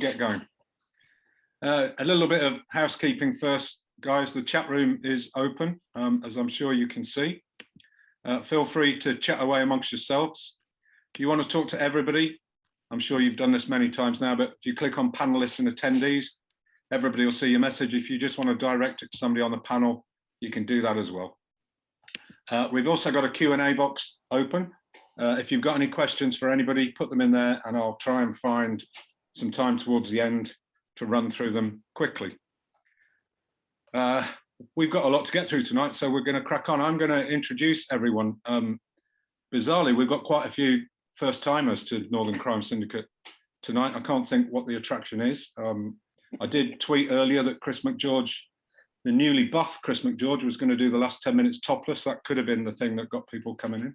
get going. A little bit of housekeeping first, guys. The chat room is open, as I'm sure you can see. Feel free to chat away amongst yourselves. If you want to talk to everybody, I'm sure you've done this many times now, but if you click on panelists and attendees, everybody will see your message. If you just want to direct it to somebody on the panel, you can do that as well. We've also got a Q&A box open. If you've got any questions for anybody, put them in there and I'll try and find some time towards the end to run through them quickly. We've got a lot to get through tonight, so we're going to crack on. I'm going to introduce everyone. Bizarrely, we've got quite a few first-timers to Northern Crime Syndicate tonight. I can't think what the attraction is. I did tweet earlier that Chris McGeorge, the newly buff Chris McGeorge, was going to do the last 10 minutes topless. That could have been the thing that got people coming in.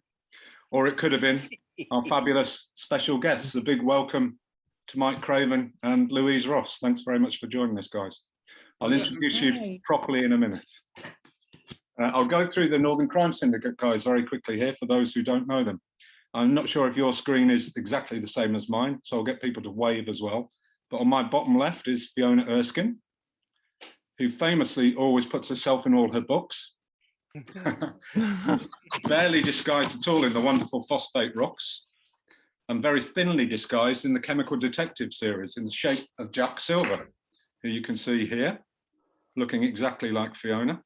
Or it could have been our fabulous special guests. A big welcome to Mike Craven and Louise Ross. Thanks very much for joining us, guys. I'll introduce you properly in a minute. I'll go through the Northern Crime Syndicate guys very quickly here for those who don't know them. I'm not sure if your screen is exactly the same as mine, so I'll get people to wave as well. But on my bottom left is Fiona Erskine, who famously always puts herself in all her books. Barely disguised at all in the wonderful Phosphate Rocks, and very thinly disguised in the Chemical Detective series in the shape of Jack Silver, who you can see here, looking exactly like Fiona.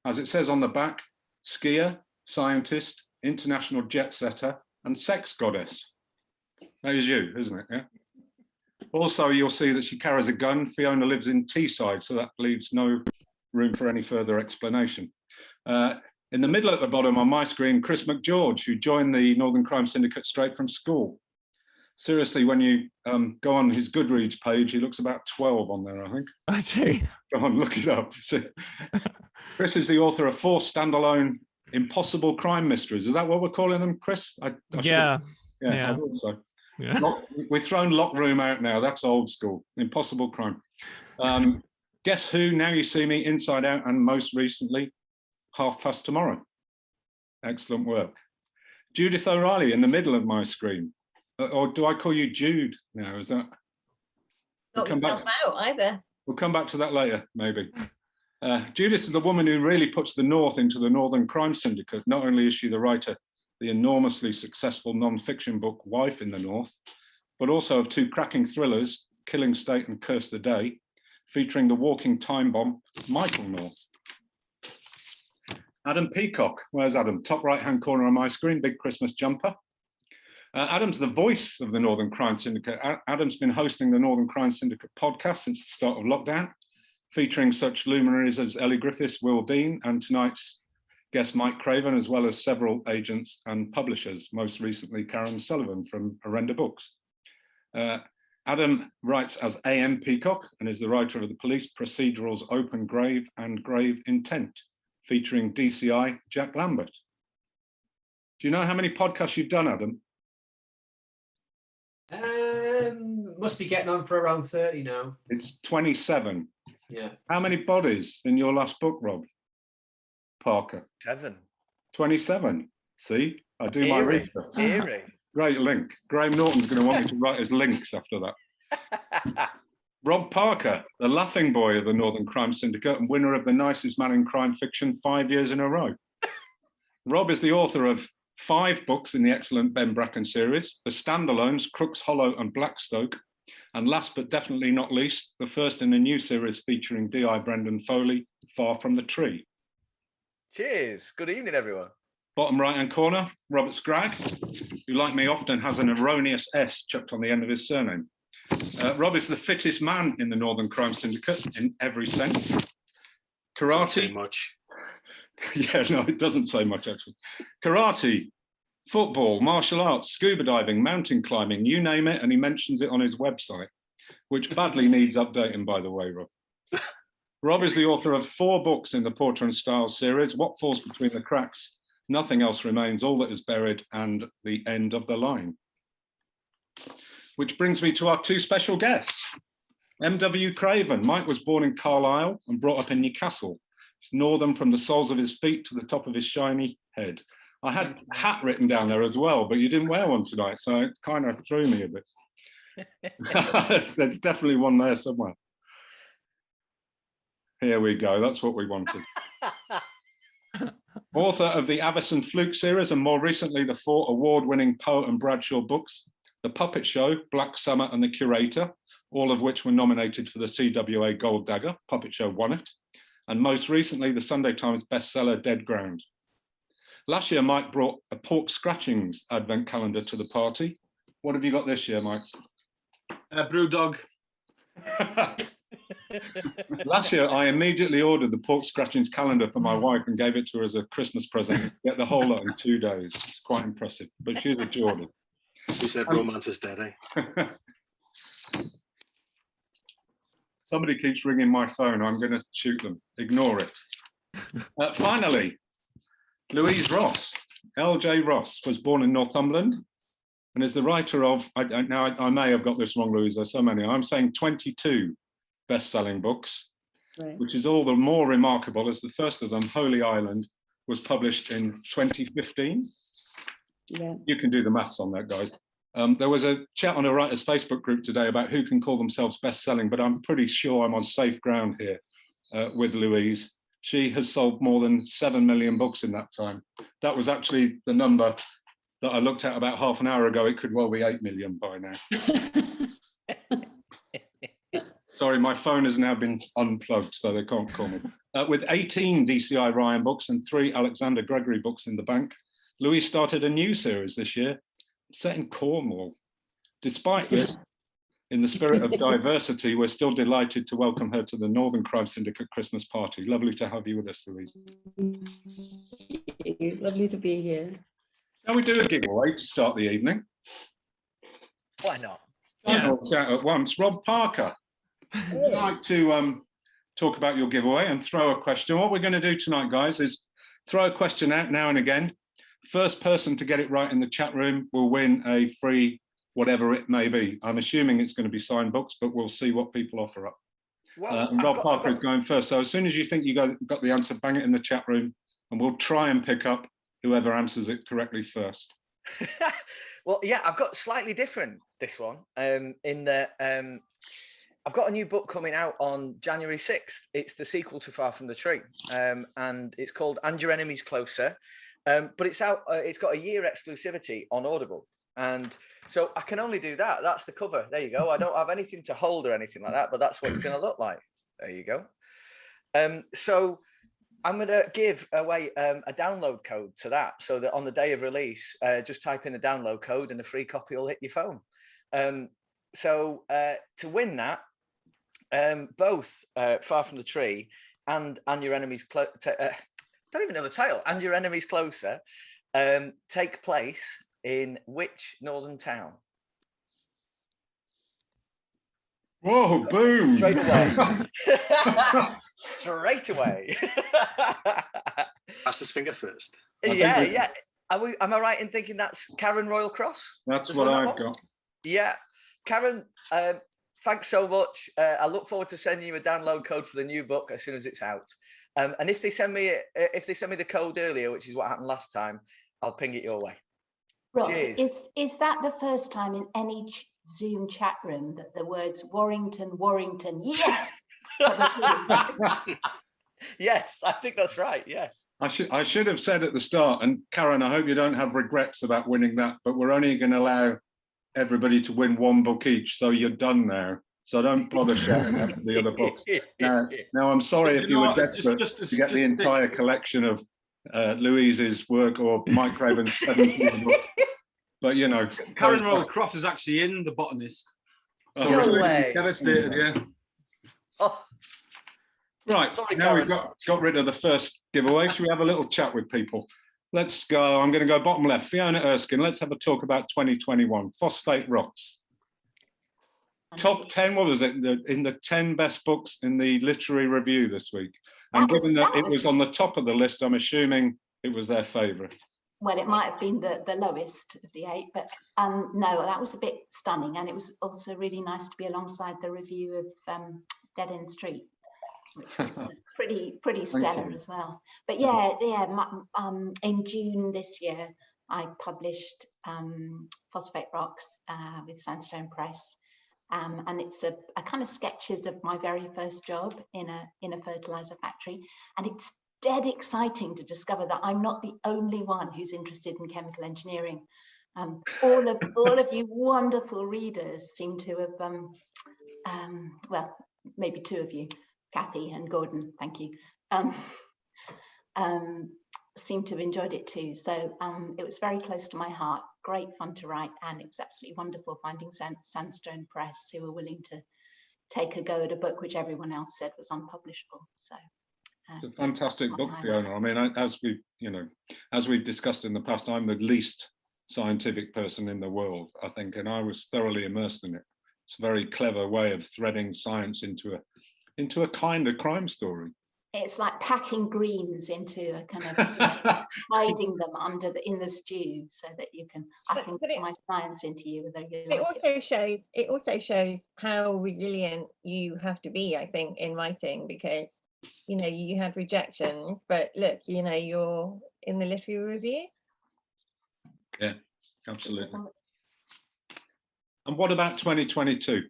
As it says on the back, skier, scientist, international jet setter, and sex goddess. That is you, isn't it? Yeah. Also, you'll see that she carries a gun. Fiona lives in Teesside, so that leaves no room for any further explanation. In the middle at the bottom on my screen, Chris McGeorge, who joined the Northern Crime Syndicate straight from school. Seriously, when you go on his Goodreads page, he looks about 12 on there, I think. I see. Go on, look it up. Chris is the author of 4 standalone impossible crime mysteries. Is that what we're calling them, Chris? Yeah. I thought so. Yeah. We've thrown Lock Room out now. That's old school. Impossible crime. Guess Who, Now You See Me, Inside Out, and most recently, Half Past Tomorrow. Excellent work. Judith O'Reilly in the middle of my screen. Or do I call you Jude now? Is that? Not yourself out either. We'll come back to that later, maybe. Judith is the woman who really puts the North into the Northern Crime Syndicate. Not only is she the writer of the enormously successful non-fiction book Wife in the North, but also of 2 cracking thrillers, Killing State and Curse the Day, featuring the walking time bomb, Michael North. Adam Peacock, where's Adam? Top right-hand corner on my screen, big Christmas jumper. Adam's the voice of the Northern Crime Syndicate. Adam's been hosting the Northern Crime Syndicate podcast since the start of lockdown, featuring such luminaries as Ellie Griffiths, Will Dean, and tonight's guest Mike Craven, as well as several agents and publishers, most recently Karen Sullivan from Arenda Books. Adam writes as A.M. Peacock and is the writer of the police procedurals Open Grave and Grave Intent, featuring DCI Jack Lambert. Do you know how many podcasts you've done, Adam? Must be getting on for around 30 now. It's 27. Yeah. How many bodies in your last book, Rob? Parker? 7. 27. See, I do my research. Eerie. Great link. Graham Norton's going to want me to write his links after that. Rob Parker, the laughing boy of the Northern Crime Syndicate and winner of the Nicest Man in Crime Fiction 5 years in a row. Rob is the author of 5 books in the excellent Ben Bracken series, the standalones Crooks Hollow and Blackstoke, and last but definitely not least, the first in a new series featuring D.I. Brendan Foley, Far From the Tree. Cheers. Good evening, everyone. Bottom right-hand corner, Robert Scragg, who, like me, often has an erroneous S chucked on the end of his surname. Rob is the fittest man in the Northern Crime Syndicate in every sense. Karate. Doesn't say much. Yeah, no, it doesn't say much, actually. Karate, football, martial arts, scuba diving, mountain climbing, you name it, and he mentions it on his website, which badly needs updating, by the way, Rob. Rob is the author of 4 books in the Porter and Stiles series, What Falls Between the Cracks, Nothing Else Remains, All That Is Buried, and The End of the Line. Which brings me to our 2 special guests. M.W. Craven. Mike was born in Carlisle and brought up in Newcastle. He's northern from the soles of his feet to the top of his shiny head. I had hat written down there as well, but you didn't wear one tonight, so it kind of threw me a bit. There's definitely one there somewhere. Here we go. That's what we wanted. Author of the Avison Fluke series and more recently the 4 award-winning Poe and Bradshaw books, The Puppet Show, Black Summer and The Curator, all of which were nominated for the CWA Gold Dagger. Puppet Show won it. And most recently, the Sunday Times bestseller Dead Ground. Last year, Mike brought a pork scratchings advent calendar to the party. What have you got this year, Mike? Brewdog. Last year, I immediately ordered the pork scratchings calendar for my wife and gave it to her as a Christmas present. Get the whole lot in 2 days. It's quite impressive, but she's a Jordan. Who said romance is dead, eh? Somebody keeps ringing my phone. I'm going to shoot them. Ignore it. Finally, Louise Ross. L.J. Ross was born in Northumberland and is the writer of, I may have got this wrong, Louise, there's so many. I'm saying 22 best-selling books, right, which is all the more remarkable as the first of them, Holy Island, was published in 2015. Yeah. You can do the maths on that, guys. There was a chat on a writer's Facebook group today about who can call themselves best-selling, but I'm pretty sure I'm on safe ground here with Louise. She has sold more than 7 million books in that time. That was actually the number that I looked at about half an hour ago. It could well be 8 million by now. Sorry, my phone has now been unplugged, so they can't call me. With 18 DCI Ryan books and 3 Alexander Gregory books in the bank, Louise started a new series this year, set in Cornwall. Despite this, in the spirit of diversity, we're still delighted to welcome her to the Northern Crime Syndicate Christmas party. Lovely to have you with us, Louise. Lovely to be here. Shall we do a giveaway to start the evening? Why not? Yeah. I'll shout at once. Rob Parker, would you like to talk about your giveaway and throw a question? What we're going to do tonight, guys, is throw a question out now and again. First person to get it right in the chat room will win a free whatever it may be. I'm assuming it's going to be signed books, but we'll see what people offer up. Well, and Rob Parker is going first. So as soon as you think you got the answer, bang it in the chat room and we'll try and pick up whoever answers it correctly first. Well, yeah, I've got slightly different this one in that I've got a new book coming out on January 6th. It's the sequel to Far From the Tree, and it's called And Your Enemies Closer. But it's out. It's got a year exclusivity on Audible, and so I can only do that. That's the cover. There you go. I don't have anything to hold or anything like that, but that's what it's going to look like. There you go. So I'm going to give away a download code to that, so that on the day of release, just type in the download code and a free copy will hit your phone. So to win that, both Far From the Tree and Your Enemies don't even know the title. And Your Enemies Closer take place in which northern town? Whoa, boom. Straight away. Straight away. Fastest finger first. Yeah. Am I right in thinking that's Karen Royal Cross? That's what I've got. Yeah. Karen, thanks so much. I look forward to sending you a download code for the new book as soon as it's out. And if they send me the code earlier, which is what happened last time, I'll ping it your way. Rob, is that the first time in any Zoom chat room that the words Warrington, yes, Yes, I think that's right. Yes. I should have said at the start, and Karen, I hope you don't have regrets about winning that, but we're only going to allow everybody to win 1 book each, so you're done now. So don't bother shouting out the other books. Now, I'm sorry if you were desperate to get the entire collection of Louise's work or Mike Craven's 17 books. But, you know. Karen Royal-Croft is actually in The Botanist. So no way. Devastated, yeah. Oh. Right, Sorry, now Karen. we've got rid of the first giveaway. Should we have a little chat with people? Let's go. I'm going to go bottom left. Fiona Erskine, let's have a talk about 2021. Phosphate Rocks. Top 10, what was it? In the 10 best books in the literary review this week. And given that it was on the top of the list, I'm assuming it was their favourite. Well, it might have been the lowest of the 8, but no, that was a bit stunning. And it was also really nice to be alongside the review of Dead End Street, which was pretty stellar as well. But yeah, in June this year, I published Phosphate Rocks with Sandstone Press. and it's a kind of sketches of my very first job in a fertilizer factory, and it's dead exciting to discover that I'm not the only one who's interested in chemical engineering. All of you wonderful readers seem to have, well, maybe two of you, Kathy and Gordon, thank you, seem to have enjoyed it too. So it was very close to my heart, great fun to write, and it was absolutely wonderful finding Sandstone Press, who were willing to take a go at a book which everyone else said was unpublishable. So it's a fantastic book, Fiona. I mean, as we've discussed in the past, I'm the least scientific person in the world, I think, and I was thoroughly immersed in it. It's a very clever way of threading science into a kind of crime story. It's like packing greens into a kind of hiding them in the stew, so that I can put my science into you. Whether you like it also shows how resilient you have to be, I think, in writing, because you had rejections, but look, you're in the literary review. Yeah, absolutely. And what about 2022?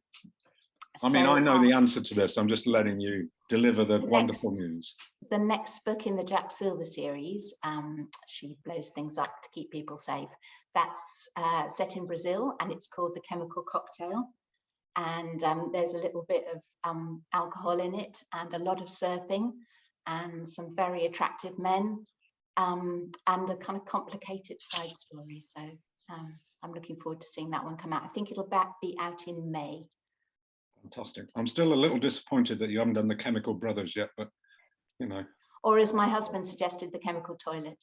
I mean, I know the answer to this. I'm just letting you deliver the wonderful news. The next book in the Jack Silver series, she blows things up to keep people safe. That's set in Brazil, and it's called The Chemical Cocktail. And there's a little bit of alcohol in it, and a lot of surfing, and some very attractive men, and a kind of complicated side story. So I'm looking forward to seeing that one come out. I think it'll be out in May. Fantastic. I'm still a little disappointed that you haven't done The Chemical Brothers yet, but Or as my husband suggested, The Chemical Toilet.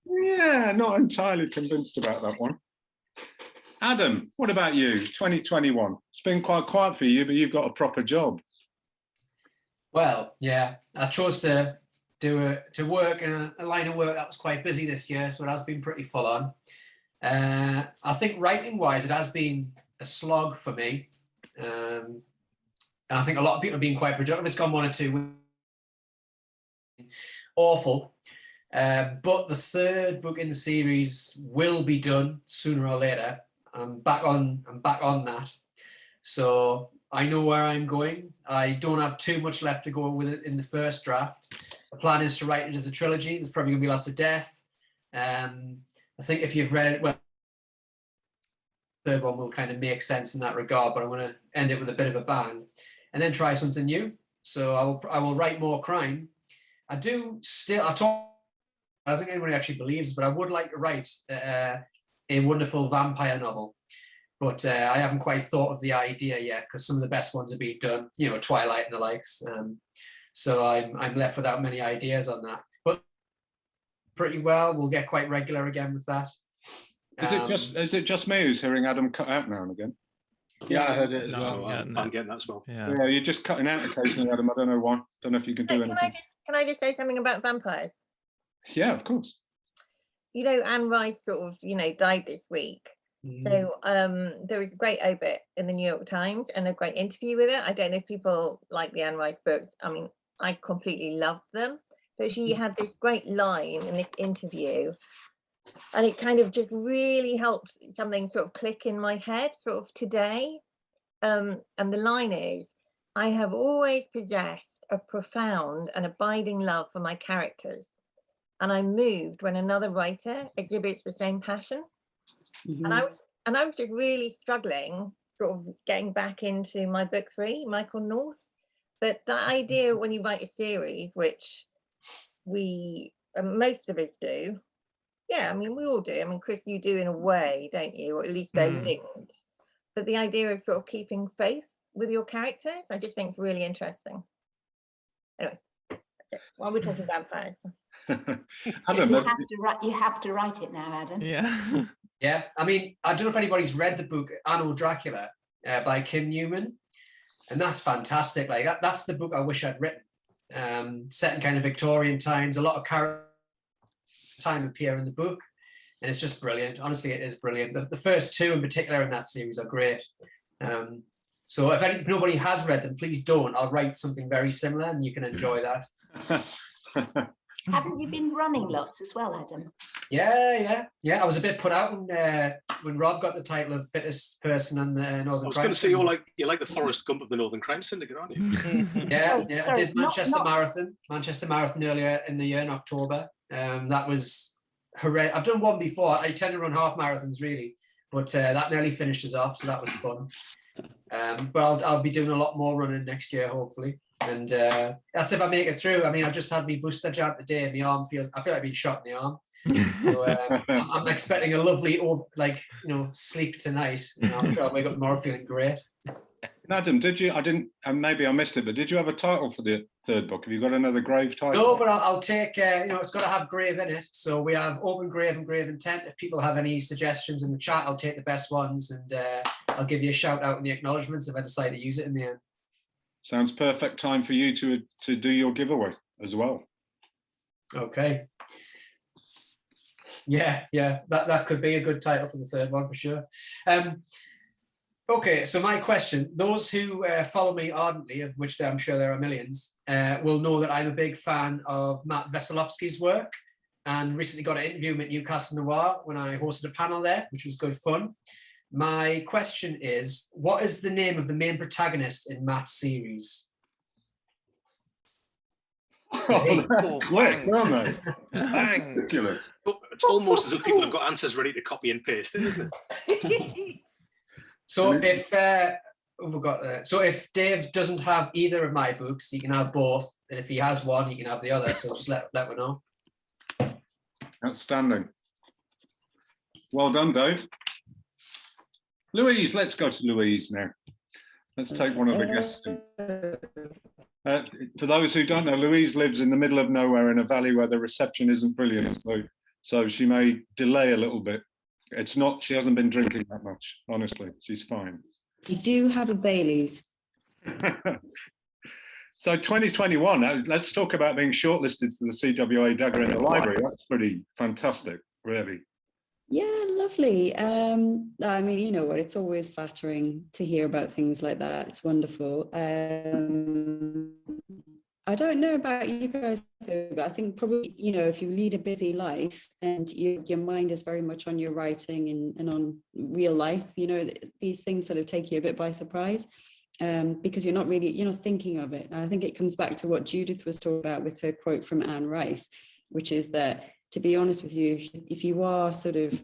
Yeah, not entirely convinced about that one. Adam, what about you? 2021. It's been quite quiet for you, but you've got a proper job. Well, yeah, I chose to work in a line of work that was quite busy this year, so it has been pretty full on. I think writing-wise, it has been a slog for me, and I think a lot of people have been quite productive. It's gone 1 or 2 weeks. Awful, but the third book in the series will be done sooner or later. I'm back on that, so I know where I'm going. I don't have too much left to go with it in the first draft. The plan is to write it as a trilogy. There's probably going to be lots of death. I think if you've read it, well, the third one will kind of make sense in that regard, but I'm going to end it with a bit of a bang and then try something new. So I will write more crime. I don't think anybody actually believes, but I would like to write a wonderful vampire novel. But I haven't quite thought of the idea yet, because some of the best ones have been done, Twilight and the likes. So I'm left without many ideas on that. But pretty well, we'll get quite regular again with that. Is it just me who's hearing Adam cut out now and again? Yeah, I heard it as No, well. I'm getting that as well. Yeah, you're just cutting out occasionally, Adam. I don't know why. Don't know if you can do anything. Can I just say something about vampires? Yeah, of course. Anne Rice sort of, died this week. So there was a great obit in the New York Times and a great interview with her. I don't know if people like the Anne Rice books. I mean, I completely loved them. But she had this great line in this interview, and it kind of just really helped something sort of click in my head sort of today. And the line is, "I have always possessed a profound and abiding love for my characters, and I'm moved when another writer exhibits the same passion." And I was just really struggling, sort of getting back into my book 3, Michael North. But that idea when you write a series, which we most of us do, yeah, I mean, we all do. I mean, Chris, you do in a way, don't you? Or at least they're linked. But the idea of sort of keeping faith with your characters, I just think is really interesting. Anyway, that's it. While we're talking vampires. Adam, you have to write it now, Adam. Yeah. Yeah, I mean, I don't know if anybody's read the book Anno Dracula by Kim Newman, and that's fantastic. Like that's the book I wish I'd written. Set in kind of Victorian times, a lot of character time appear in the book, and it's just brilliant. Honestly, it is brilliant. The first 2 in particular in that series are great. So if nobody has read them, please don't. I'll write something very similar, and you can enjoy that. Haven't you been running lots as well, Adam? Yeah. I was a bit put out when Rob got the title of fittest person on the I Northern was Crime going to say you're Syndicate. like the Forrest Gump of the Northern Crime Syndicate, aren't you? Yeah, Oh, I sorry, did Manchester not Marathon earlier in the year in October. That was hooray. I've done one before. I tend to run half marathons really, but that nearly finished us off, so that was fun. But I'll be doing a lot more running next year, hopefully. And that's if I make it through. I mean, I've just had my booster jab today, and I feel like I've been shot in the arm. So I'm expecting a lovely, sleep tonight. I'm sure I'll wake up tomorrow feeling great. Adam, did you? I didn't, and maybe I missed it, but did you have a title for the third book? Have you got another grave title? No, but I'll take. It's got to have grave in it. So we have open grave and grave intent. If people have any suggestions in the chat, I'll take the best ones, and I'll give you a shout out in the acknowledgements if I decide to use it in the end. Sounds perfect time for you to do your giveaway as well. Okay. Yeah, that could be a good title for the third one for sure. Okay, so my question, those who follow me ardently, of which I'm sure there are millions, will know that I'm a big fan of Matt Veselovsky's work, and recently got an interview at Newcastle Noir when I hosted a panel there, which was good fun. My question is, what is the name of the main protagonist in Matt's series? Bang. Bang. Ridiculous. It's almost as if people have got answers ready to copy and paste, isn't it? So if Dave doesn't have either of my books, he can have both, and if he has one, he can have the other. So just let me know. Outstanding. Well done, Dave. Louise, let's go to Louise now. Let's take one of the guests in. For those who don't know, Louise lives in the middle of nowhere in a valley where the reception isn't brilliant, so she may delay a little bit. It's not, she hasn't been drinking that much, honestly. She's fine. You do have a Bailey's. So 2021, let's talk about being shortlisted for the CWA Dagger in the Library. That's pretty fantastic, really. Yeah, lovely. I mean, you know what, it's always flattering to hear about things like that. It's wonderful. I don't know about you guys, though, but I think probably, you know, if you lead a busy life and your mind is very much on your writing and on real life, you know, these things sort of take you a bit by surprise because you're not thinking of it. And I think it comes back to what Judith was talking about with her quote from Anne Rice, which is that, to be honest with you, if you are sort of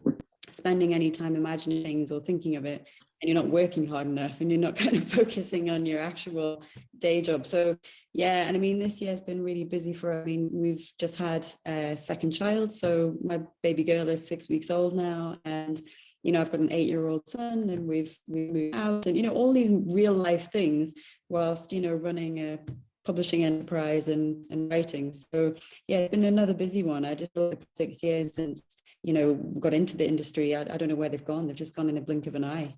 spending any time imagining things or thinking of it, and you're not working hard enough and you're not kind of focusing on your actual day job. So yeah, and I mean, this year's been really busy for, I mean, we've just had a second child. So my baby girl is 6 weeks old now. And, you know, I've got an 8-year-old son, and we moved out, and, you know, all these real life things whilst, you know, running a publishing enterprise and writing. So yeah, it's been another busy one. I just thought 6 years since, you know, got into the industry. I don't know where they've gone. They've just gone in a blink of an eye.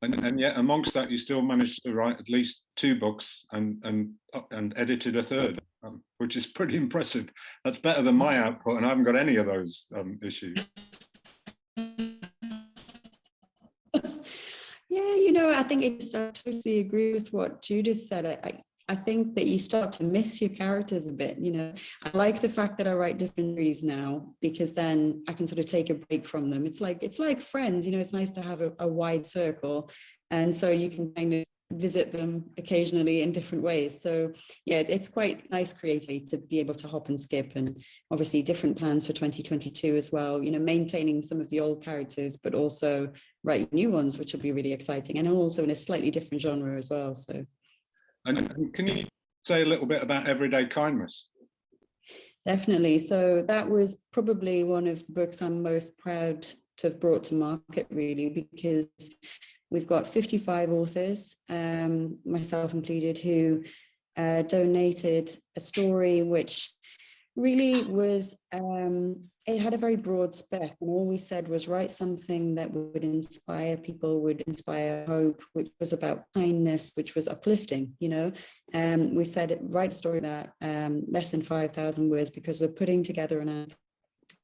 And yet, amongst that, you still managed to write at least 2 books and edited a third, which is pretty impressive. That's better than my output, and I haven't got any of those issues. Yeah, you know, I think I totally agree with what Judith said. I think that you start to miss your characters a bit, you know. I like the fact that I write different series now, because then I can sort of take a break from them. It's like friends, you know, it's nice to have a wide circle. And so you can kind of visit them occasionally in different ways. So yeah, it's quite nice creatively to be able to hop and skip, and obviously different plans for 2022 as well, you know, maintaining some of the old characters, but also writing new ones, which will be really exciting. And also in a slightly different genre as well, so. And can you say a little bit about Everyday Kindness? Definitely. So that was probably one of the books I'm most proud to have brought to market, really, because we've got 55 authors, myself included, who donated a story which really was, it had a very broad spec, and all we said was write something that would inspire people, would inspire hope, which was about kindness, which was uplifting, you know. We said write a story that less than 5,000 words, because we're putting together an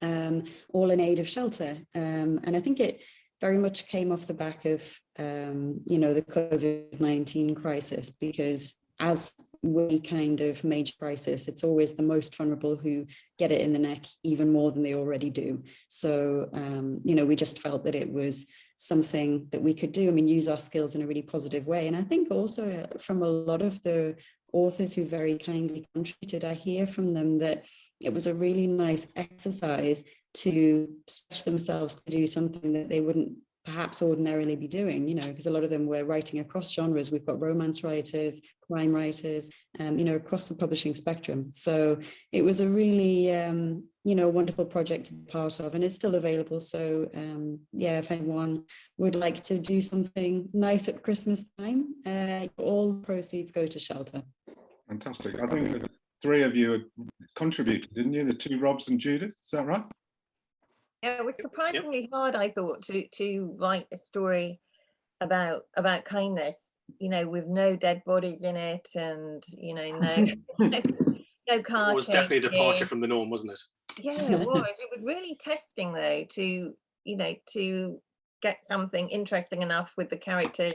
app all in aid of shelter, and I think it very much came off the back of you know, the COVID-19 crisis, because as we kind of major crisis, it's always the most vulnerable who get it in the neck even more than they already do. So, you know, we just felt that it was something that we could do. I mean, use our skills in a really positive way. And I think also from a lot of the authors who very kindly contributed, I hear from them that it was a really nice exercise to stretch themselves to do something that they wouldn't perhaps ordinarily be doing, you know, because a lot of them were writing across genres. We've got romance writers, crime writers, you know, across the publishing spectrum. So it was a really, you know, wonderful project to be part of, and it's still available. So yeah, if anyone would like to do something nice at Christmas time, all proceeds go to shelter. Fantastic. I think the three of you contributed, didn't you? The two Robs and Judith, is that right? Yeah, it was surprisingly hard, I thought, to write a story about kindness, you know, with no dead bodies in it, and you know, no car. It was definitely a departure from the norm, wasn't it? Yeah, it was. It was really testing, though, to, you know, to get something interesting enough with the characters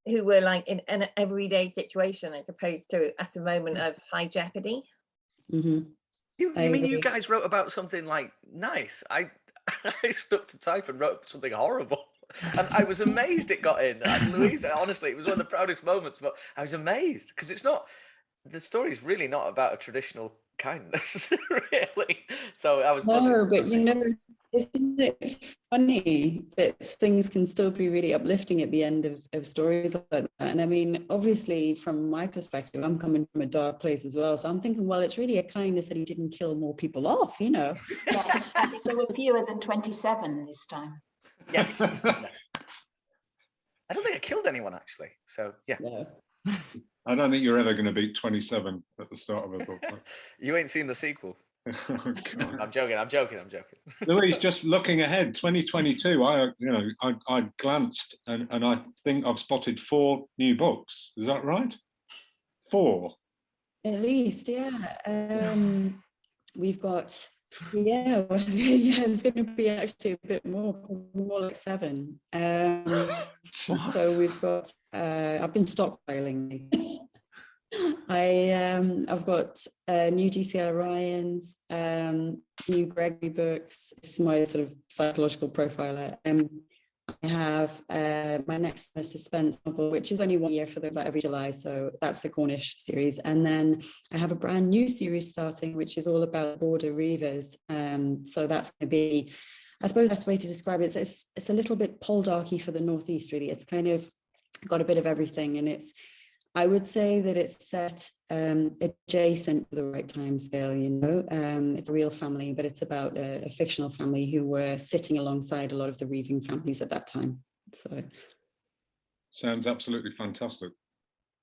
who were like in an everyday situation as opposed to at a moment of high jeopardy. Mm-hmm. You mean you guys wrote about something like nice? I stuck to type and wrote something horrible, and I was amazed it got in. And Louise, honestly, it was one of the proudest moments. But I was amazed because it's not. The story's really not about a traditional kindness, really. So I was. No, but you know, isn't it funny that things can still be really uplifting at the end of stories like that? And I mean, obviously, from my perspective, I'm coming from a dark place as well. So I'm thinking, well, it's really a kindness that he didn't kill more people off, you know. Yeah, I think there were fewer than 27 this time. Yes. Yeah. I don't think I killed anyone actually. So yeah. No. I don't think you're ever going to beat 27 at the start of a book. You ain't seen the sequel. Oh, God. I'm joking. Louise, just looking ahead, 2022, I glanced and I think I've spotted 4 new books. Is that right? 4? At least, yeah. We've got, yeah, it's going to be actually a bit more like 7. So we've got, I've been stockpiling. I've got new DCL Ryans, new Gregory books. It's my sort of psychological profiler. I have my next suspense novel, which is only 1 year for those out every July. So that's the Cornish series. And then I have a brand new series starting, which is all about border reavers. So that's going to be, I suppose the best way to describe it is it's a little bit poldarky for the Northeast, really. It's kind of got a bit of everything, and I would say that it's set adjacent to the right time scale, you know. It's a real family, but it's about a fictional family who were sitting alongside a lot of the reaving families at that time. So sounds absolutely fantastic.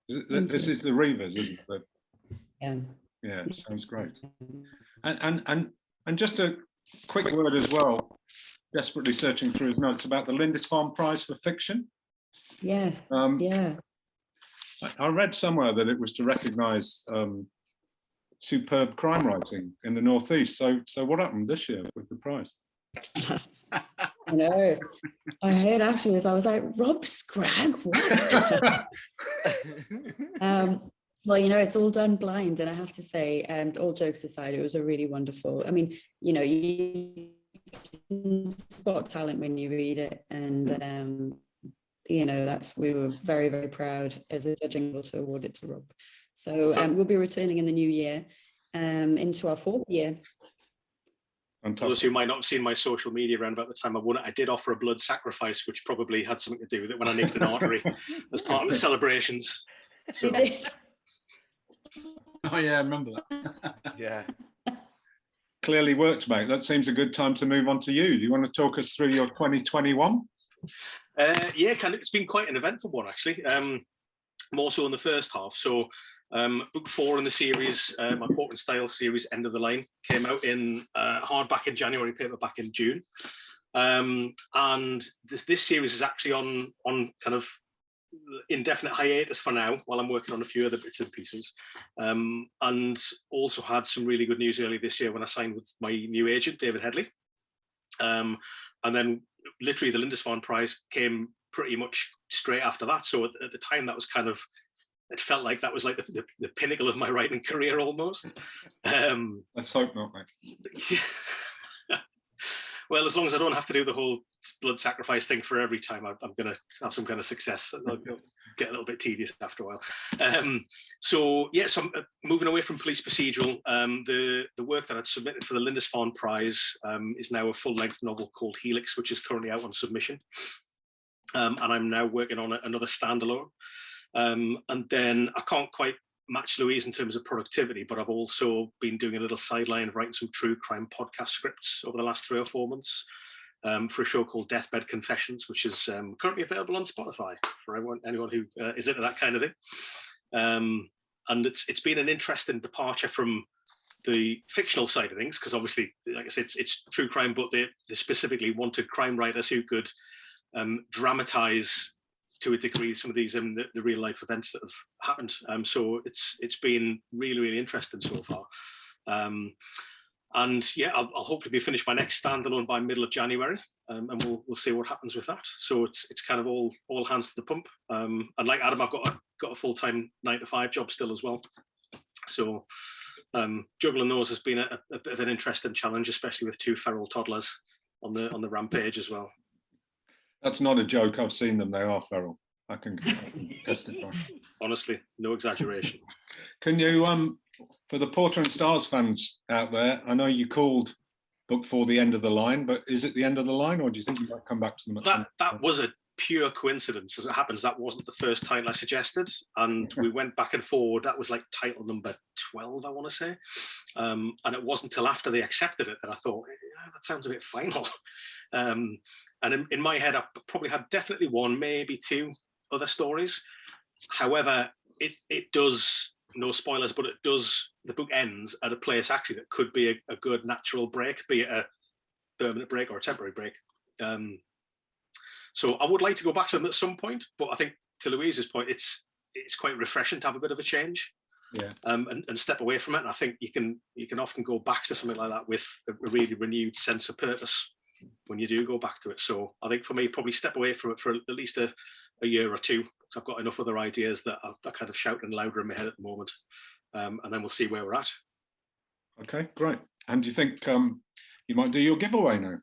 This is the Reavers, isn't it? Yeah, it sounds great. And just a quick word as well, desperately searching through his notes about the Lindisfarn Prize for Fiction. Yes, yeah. I read somewhere that it was to recognise superb crime writing in the Northeast. So what happened this year with the prize? I know. I heard afterwards, I was like, Rob Scragg, what? Well, you know, it's all done blind, and I have to say, and all jokes aside, it was a really wonderful, I mean, you know, you can spot talent when you read it, and you know, we were very, very proud as a judging board to award it to Rob. So we'll be returning in the new year into our 4th year. For those who might not have seen my social media around about the time I won it, I did offer a blood sacrifice, which probably had something to do with it when I nicked an artery as part of the celebrations. So. You did. Oh yeah, I remember that. Yeah. Clearly worked, mate. That seems a good time to move on to you. Do you want to talk us through your 2021? Yeah, it's been quite an eventful one, actually. More so in the first half. So book 4 in the series, my Port and Style series, End of the Line, came out in hardback in January, paperback in June. And this series is actually on kind of indefinite hiatus for now, while I'm working on a few other bits and pieces. And also had some really good news early this year when I signed with my new agent, David Headley. And then literally the Lindisfarn Prize came pretty much straight after that. So at the time, that was kind of it felt like that was like the pinnacle of my writing career almost. Let's hope not, mate. Well, as long as I don't have to do the whole blood sacrifice thing for every time, I'm going to have some kind of success. It'll get a little bit tedious after a while. So I'm moving away from police procedural. The work that I'd submitted for the Lindisfarn Prize is now a full-length novel called Helix, which is currently out on submission. And I'm now working on another standalone. And then I can't quite match Louise in terms of productivity, but I've also been doing a little sideline of writing some true crime podcast scripts over the last 3 or 4 months for a show called Deathbed Confessions, which is currently available on Spotify for anyone who is into that kind of thing. And it's been an interesting departure from the fictional side of things, because obviously, like I said, it's true crime, but they specifically wanted crime writers who could dramatize to a degree some of these the real life events that have happened. So it's been really, really interesting so far. And yeah, I'll hopefully be finished my next standalone by middle of January, and we'll see what happens with that. So it's kind of all hands to the pump. And like Adam, I've got a full-time 9-to-5 job still as well. So juggling those has been a bit of an interesting challenge, especially with 2 feral toddlers on the rampage as well. That's not a joke. I've seen them. They are feral. I can testify. Honestly, no exaggeration. Can you, for the Porter and Stars fans out there, I know you called book 4 the end of the line, but is it the end of the line, or do you think you might come back to them at some point? That was a pure coincidence. As it happens, that wasn't the first title I suggested, and we went back and forward. That was like title number 12, I want to say. And it wasn't until after they accepted it that I thought, yeah, that sounds a bit final. And in my head, I probably had definitely 1, maybe 2 other stories. However, it does, no spoilers, but the book ends at a place actually that could be a good natural break, be it a permanent break or a temporary break. So I would like to go back to them at some point, but I think to Louise's point, it's quite refreshing to have a bit of a change. Yeah. And step away from it. And I think you can often go back to something like that with a really renewed sense of purpose when you do go back to it. So I think for me, probably step away from it for at least a year or 2, because I've got enough other ideas that are kind of shouting louder in my head at the moment. And then we'll see where we're at. Okay, great. And do you think you might do your giveaway now?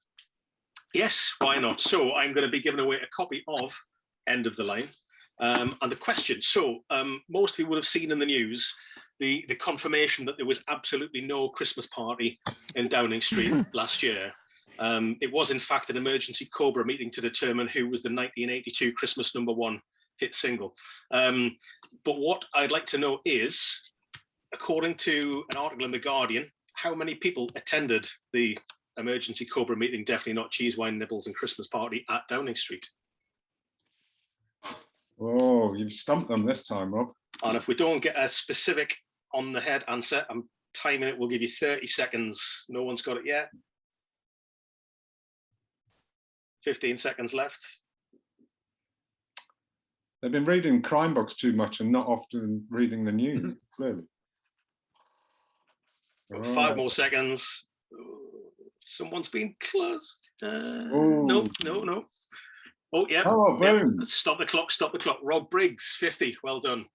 Yes, why not? So I'm going to be giving away a copy of End of the Line. And the question, so most of you would have seen in the news the confirmation that there was absolutely no Christmas party in Downing Street last year. It was, in fact, an emergency Cobra meeting to determine who was the 1982 Christmas #1 hit single. But what I'd like to know is, according to an article in The Guardian, how many people attended the emergency Cobra meeting, Definitely Not Cheese, Wine, Nibbles and Christmas party at Downing Street? Oh, you've stumped them this time, Rob. And if we don't get a specific on the head answer, I'm timing it, we'll give you 30 seconds. No one's got it yet. 15 seconds left. They've been reading crime books too much and not often reading the news, clearly. 5 more seconds. Someone's been close. No. Oh, yeah. Oh, boom. Yep. Stop the clock. Rob Briggs, 50. Well done.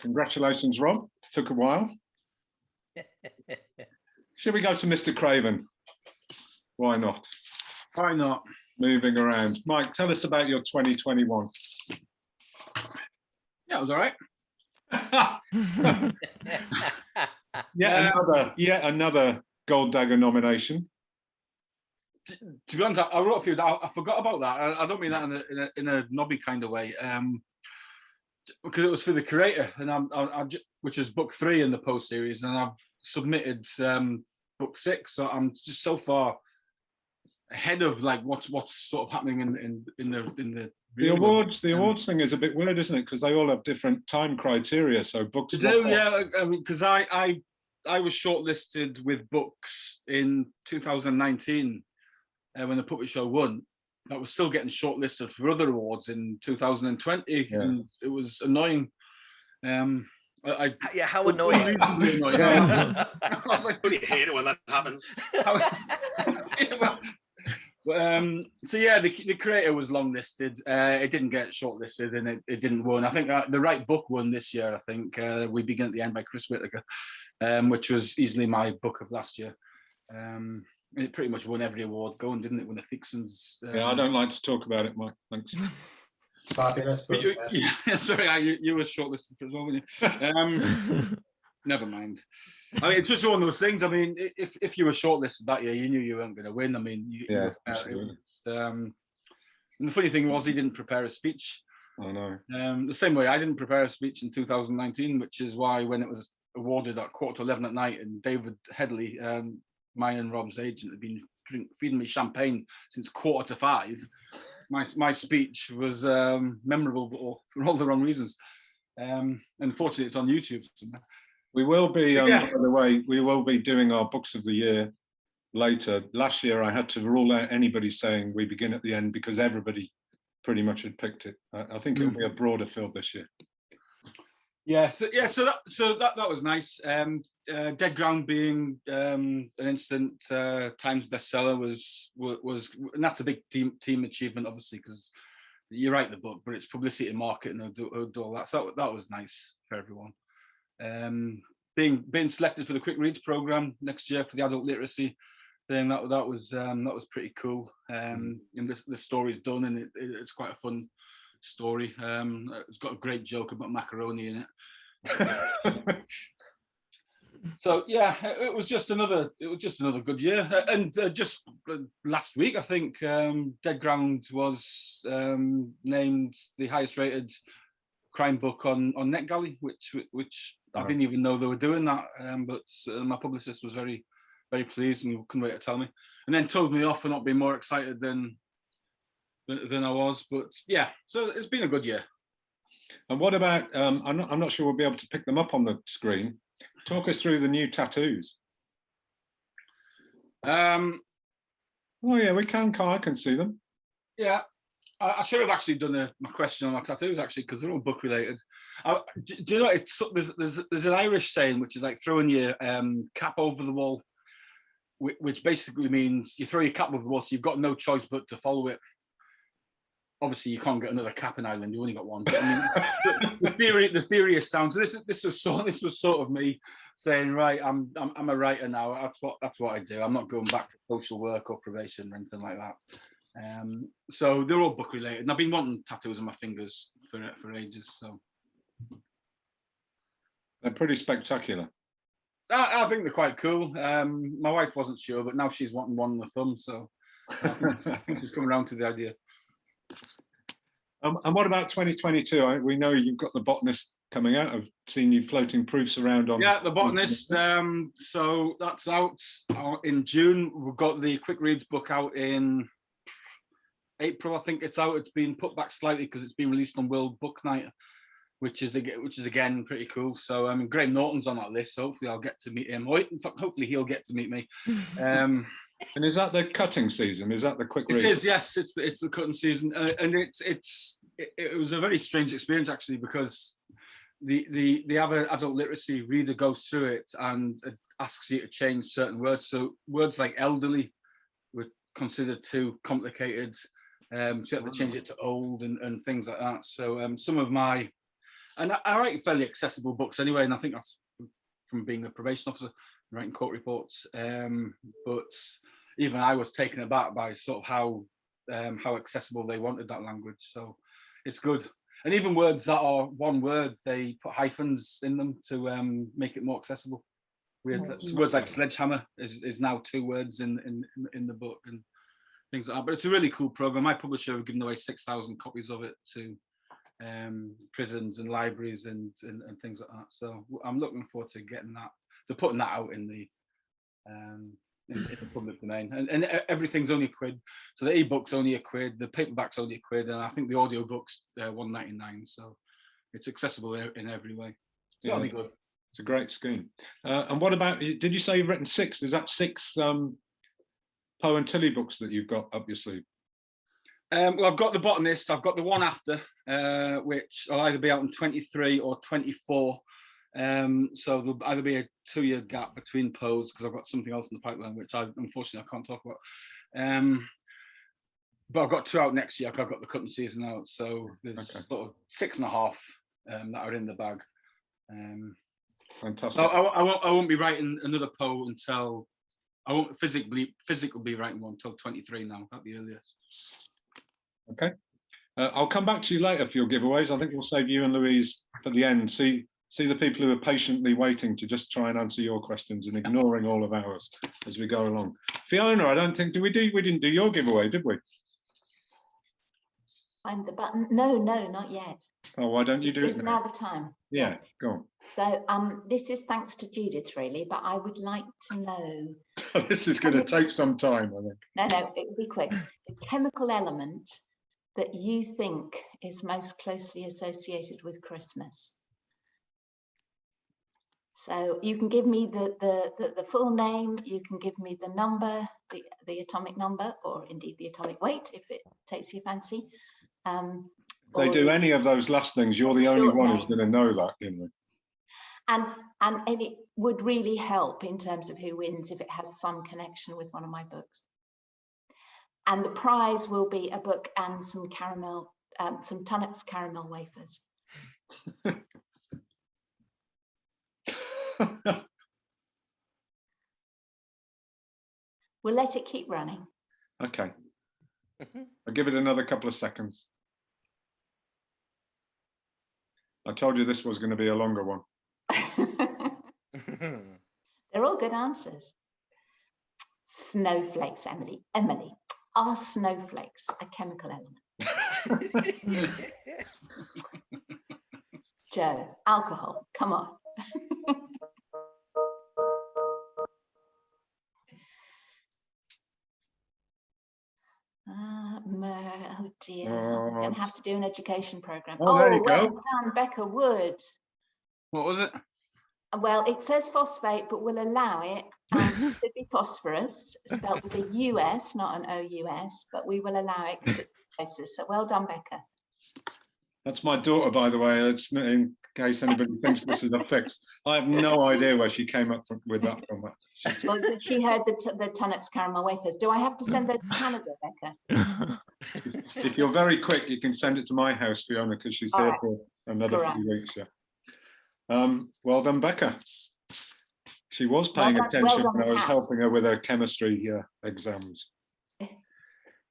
Congratulations, Rob. Took a while. Should we go to Mr. Craven? Why not? Why not? Moving around. Mike, tell us about your 2021. Yeah, it was all right. Yet another Gold Dagger nomination. To be honest, I wrote a few. I forgot about that. I don't mean that in a knobby kind of way, because it was for the creator, and which is book 3 in the Post series, and I've submitted book 6. So I'm just so far ahead of like what's sort of happening in the awards. The awards thing is a bit weird, isn't it? Because they all have different time criteria. So books. Yeah, I mean, because I was shortlisted with books in 2019 when the Puppet Show won. I was still getting shortlisted for other awards in 2020, and it was annoying. Yeah, how annoying! I was like, you hate it when that happens. So yeah, the creator was long listed. It didn't get shortlisted, and it didn't win. I think the right book won this year. I think We Begin at the End by Chris Whittaker, which was easily my book of last year. It pretty much won every award going, didn't it? When the Fixins. Yeah, I don't like to talk about it, Mike. Thanks. Fabulous book. Yeah, sorry, you were shortlisted for it as well, weren't you? Never mind. I mean, it's just one of those things. I mean, if you were shortlisted that year, you knew you weren't going to win. I mean, absolutely. And the funny thing was, he didn't prepare a speech. I know. The same way I didn't prepare a speech in 2019, which is why when it was awarded at 11:15 at night, and David Headley, mine and Rob's agent, had been feeding me champagne since 4:45. My speech was memorable for all the wrong reasons. Unfortunately, it's on YouTube. We will be, by the way, we will be doing our books of the year later. Last year, I had to rule out anybody saying We Begin at the End because everybody pretty much had picked it. I think it'll be a broader field this year. Yeah, so that was nice. Dead Ground being an instant Times bestseller was, and that's a big team achievement, obviously, because you write the book, but it's publicity and marketing and do all that. So that was nice for everyone. Being selected for the Quick Reads program next year for the adult literacy thing, that was pretty cool. And the story's done, and it's quite a fun story. It's got a great joke about macaroni in it. So yeah, it was just another good year. And just last week, I think Dead Ground was named the highest rated crime book on NetGalley, which I didn't even know they were doing that. But my publicist was very, very pleased and couldn't wait to tell me, and then told me off for not being more excited than I was. But yeah, so it's been a good year. And what about, I'm not sure we'll be able to pick them up on the screen. Talk us through the new tattoos. Oh yeah, we can, Kai, I can see them. Yeah, I should have actually done my question on my tattoos, actually, because they're all book related. Do you know, there's an Irish saying which is like throwing your cap over the wall, which basically means you throw your cap over the wall, so you've got no choice but to follow it. Obviously, you can't get another cap in Ireland. You only got one. But, I mean, the theory is sound. So this was sort of me saying, right, I'm a writer now. That's what I do. I'm not going back to social work or probation or anything like that. So they're all book related, and I've been wanting tattoos on my fingers for ages. So they're pretty spectacular. I think they're quite cool. My wife wasn't sure, but now she's wanting one on the thumb. So I think she's coming around to the idea. And what about 2022? We know you've got The Botanist coming out. I've seen you floating proofs around on. Yeah, The Botanist. So that's out in June. We've got the Quick Reads book out in April. I think it's out. It's been put back slightly because it's been released on World Book Night, which is again pretty cool. So I mean, Graham Norton's on that list. So hopefully I'll get to meet him. Or in fact, hopefully he'll get to meet me. And is that the cutting season? Is that the quick read? It is, yes. It's the cutting season, and it was a very strange experience actually, because the adult literacy reader goes through it and asks you to change certain words. So words like elderly were considered too complicated, so you have to change it to old and things like that. So some of my, and I write fairly accessible books anyway, and I think that's from being a probation officer, writing court reports, but even I was taken aback by sort of how accessible they wanted that language. So it's good. And even words that are one word, they put hyphens in them to make it more accessible. Words like sledgehammer is now 2 words in the book and things like that. But it's a really cool program. My publisher have given away 6,000 copies of it to prisons and libraries and things like that. So I'm looking forward to getting that, to putting that out in the public domain, and everything's only £1. So the ebook's only £1, the paperback's only £1, and I think the audiobook's £1.99. So it's accessible in every way. So that'll be good. It's a great scheme. And what about? Did you say you've written 6? Is that 6 Poe and Tilly books that you've got up your sleeve? Well, I've got The Botanist. I've got the one after, which will either be out in 23 or 24. So there'll either be a 2-year gap between Poes, because I've got something else in the pipeline which unfortunately I can't talk about. but I've got 2 out next year. I've got the cutting season out, so there's Okay. sort of 6.5 that are in the bag. Fantastic. So I won't be writing another Poe until I won't physically be writing one until 23 now at the earliest. Okay. I'll come back to you later for your giveaways. I think we'll save you and Louise for the end. See the people who are patiently waiting to just try and answer your questions and ignoring all of ours as we go along. Fiona, I don't think, we didn't do your giveaway, did we? Find the button. No, not yet. Oh, why don't you do it It's now the time. Yeah, go So this is thanks to Judith, really, but I would like to know. on. This is going to take some time, I think. No, it'll be quick. The chemical element that you think is most closely associated with Christmas. So you can give me the full name, you can give me the number, the atomic number, or indeed the atomic weight, if it takes your fancy. If they do any of those last things, you're the only one who's going to know that, Imre. And it would really help in terms of who wins if it has some connection with one of my books. And the prize will be a book and some caramel, some Tunnocks caramel wafers. We'll let it keep running. Okay. I'll give it another couple of seconds. I told you this was going to be a longer one. They're all good answers. Snowflakes, Emily. Are snowflakes a chemical element? Joe, alcohol, come on. Oh dear, I'm going to have to do an education program. Oh, there you well go. done, Becca Wood. What was it? Well, it says phosphate, but we'll allow it. It should be phosphorus, spelled with a US, not an OUS, but we will allow it because it's the closest. So well done, Becca. That's my daughter, by the way. It's in case anybody thinks this is a fix. I have no idea where she came up with that from. Well, she heard the Tunnocks caramel wafers. Do I have to send those to Canada, Becca? If you're very quick, you can send it to my house, Fiona, because she's here for another few weeks. Yeah. Well done, Becca. She was paying attention when I was helping her with her chemistry exams.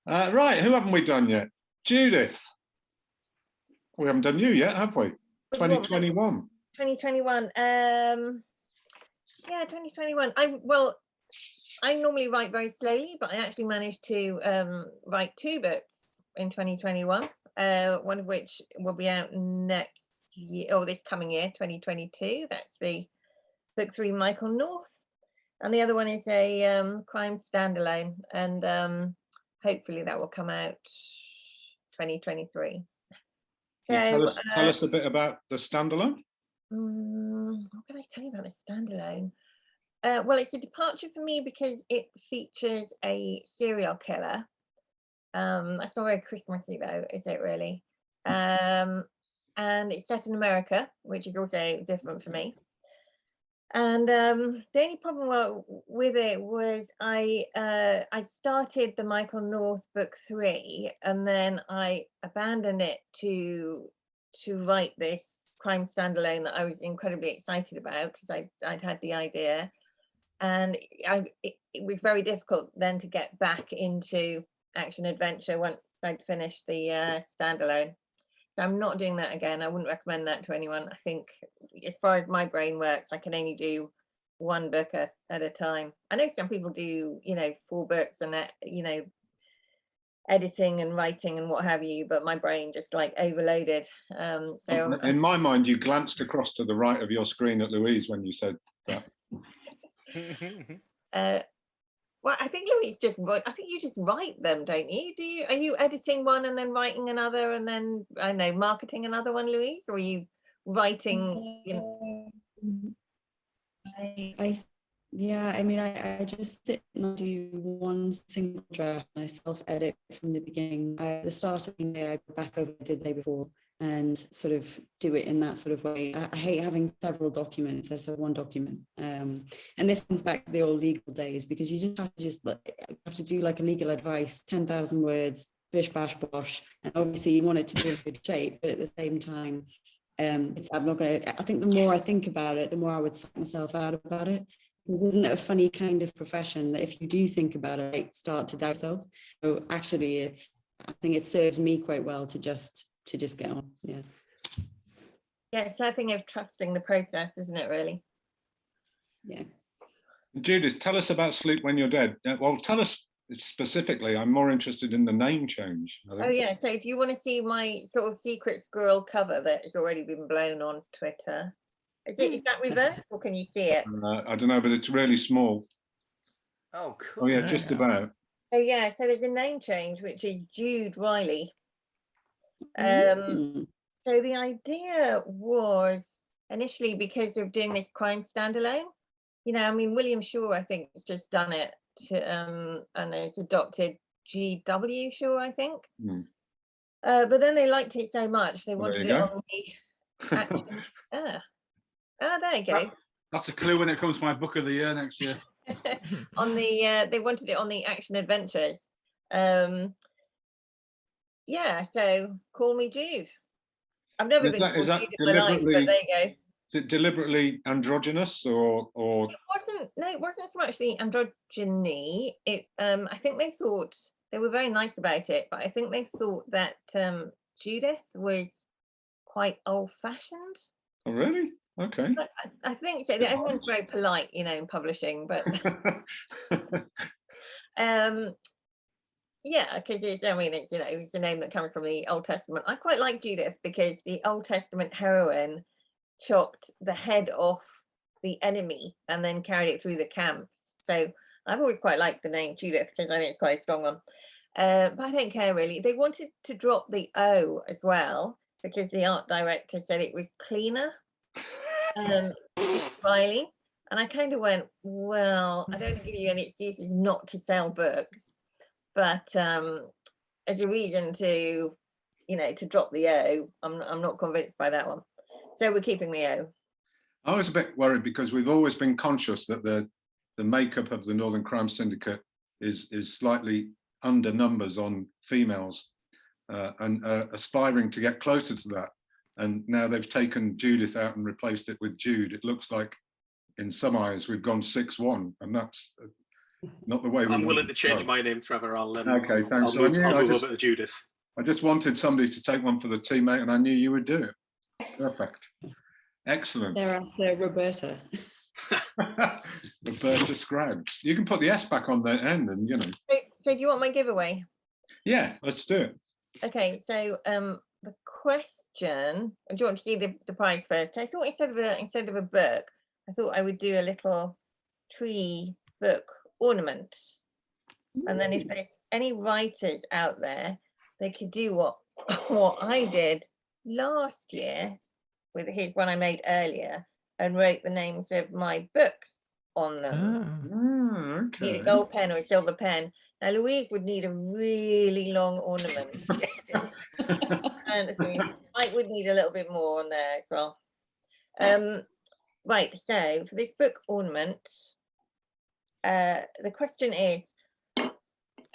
Right, who haven't we done yet? Judith. We haven't done you yet, have we? 2021. 2021. Yeah, 2021. I normally write very slowly, but I actually managed to write 2 books in 2021. One of which will be out next year, or this coming year, 2022. That's the book 3, Michael North, and the other one is a crime standalone, and hopefully that will come out 2023. So tell us a bit about the standalone. What can I tell you about the standalone? Well, it's a departure for me because it features a serial killer. That's not very Christmassy though, is it really? And it's set in America, which is also different for me. And the only problem with it was I started the Michael North book 3, and then I abandoned it to write this crime standalone that I was incredibly excited about because I'd had the idea, and it was very difficult then to get back into action adventure once I'd finished the standalone. So I'm not doing that again. I wouldn't recommend that to anyone. I think as far as my brain works, I can only do 1 book at a time. I know some people do, 4 books and editing and writing and what have you, but my brain just like overloaded. So in my mind, you glanced across to the right of your screen at Louise when you said that. Well, I think Louise you just write them, don't you? Are you editing one and then writing another and then, I don't know, marketing another one, Louise? Or are you writing, I just sit and do one single draft and I self-edit from the beginning. At the start of the day, I go back over what I did the day before and sort of do it in that sort of way. I hate having several documents. I just have one document. And this comes back to the old legal days because you just have to do like a legal advice, 10,000 words, bish bash bosh, and obviously you want it to be in good shape, but at the same time, I'm not going to. I think the more I think about it, the more I would psych myself out about it. Because isn't it a funny kind of profession that if you do think about it, like, start to doubt yourself? So actually, I think it serves me quite well to just get on. Yeah. Yeah, it's that thing of trusting the process, isn't it, really? Yeah. Judith, tell us about Sleep When You're Dead. Well, tell us specifically. I'm more interested in the name change. I think. Oh yeah, so if you want to see my sort of secret squirrel cover that has already been blown on Twitter, is that reversed or can you see it? I don't know, but it's really small. Oh, cool. Oh yeah, just about. Oh yeah, so there's a name change, which is Jude Riley. So the idea was initially because of doing this crime standalone. You know, I mean, William Shaw, I think, has just done it to, and it's adopted G.W. Shaw, I think. But then they liked it so much, they wanted it on the action. There you go. That's a clue when it comes to my book of the year next year. On the, they wanted it on the action adventures. Yeah, so call me Jude. I've never been called Jude in my life, but there you go. Is it deliberately androgynous or? It wasn't so much the androgyny. I think they thought they were very nice about it, but I think they thought that Judith was quite old-fashioned. Oh, really? Okay. I think so. Everyone's very polite, you know, in publishing, but yeah, because it's it's a name that comes from the Old Testament. I quite like Judith because the Old Testament heroine chopped the head off the enemy and then carried it through the camps. So I've always quite liked the name Judith because I think it's quite a strong one. But I don't care really. They wanted to drop the O as well because the art director said it was cleaner. Riley, and I kind of went, well, I don't give you any excuses not to sell books, but as a reason to, to drop the O, I'm not convinced by that one. So we're keeping the O. I was a bit worried because we've always been conscious that the makeup of the Northern Crime Syndicate is slightly under numbers on females, and aspiring to get closer to that. And now they've taken Judith out and replaced it with Jude. It looks like, in some eyes, we've gone 6-1, and that's not the way we. I'm willing to change my name, Trevor. Okay, thanks. I'll move over to Judith. I just wanted somebody to take one for the teammate, and I knew you would do it. Perfect. Excellent. They're Roberta. Roberta Scragg. You can put the S back on the end, and So do you want my giveaway? Yeah, let's do it. Okay, so the question. Do you want to see the prize first? I thought instead of a book, I thought I would do a little tree book ornament, and then if there's any writers out there, they could do what I did last year with here's one I made earlier and wrote the names of my books on them. Okay. Need a gold pen or a silver pen. Now Louise would need a really long ornament. And Mike would need a little bit more on there as well. Right, so for this book ornament, the question is,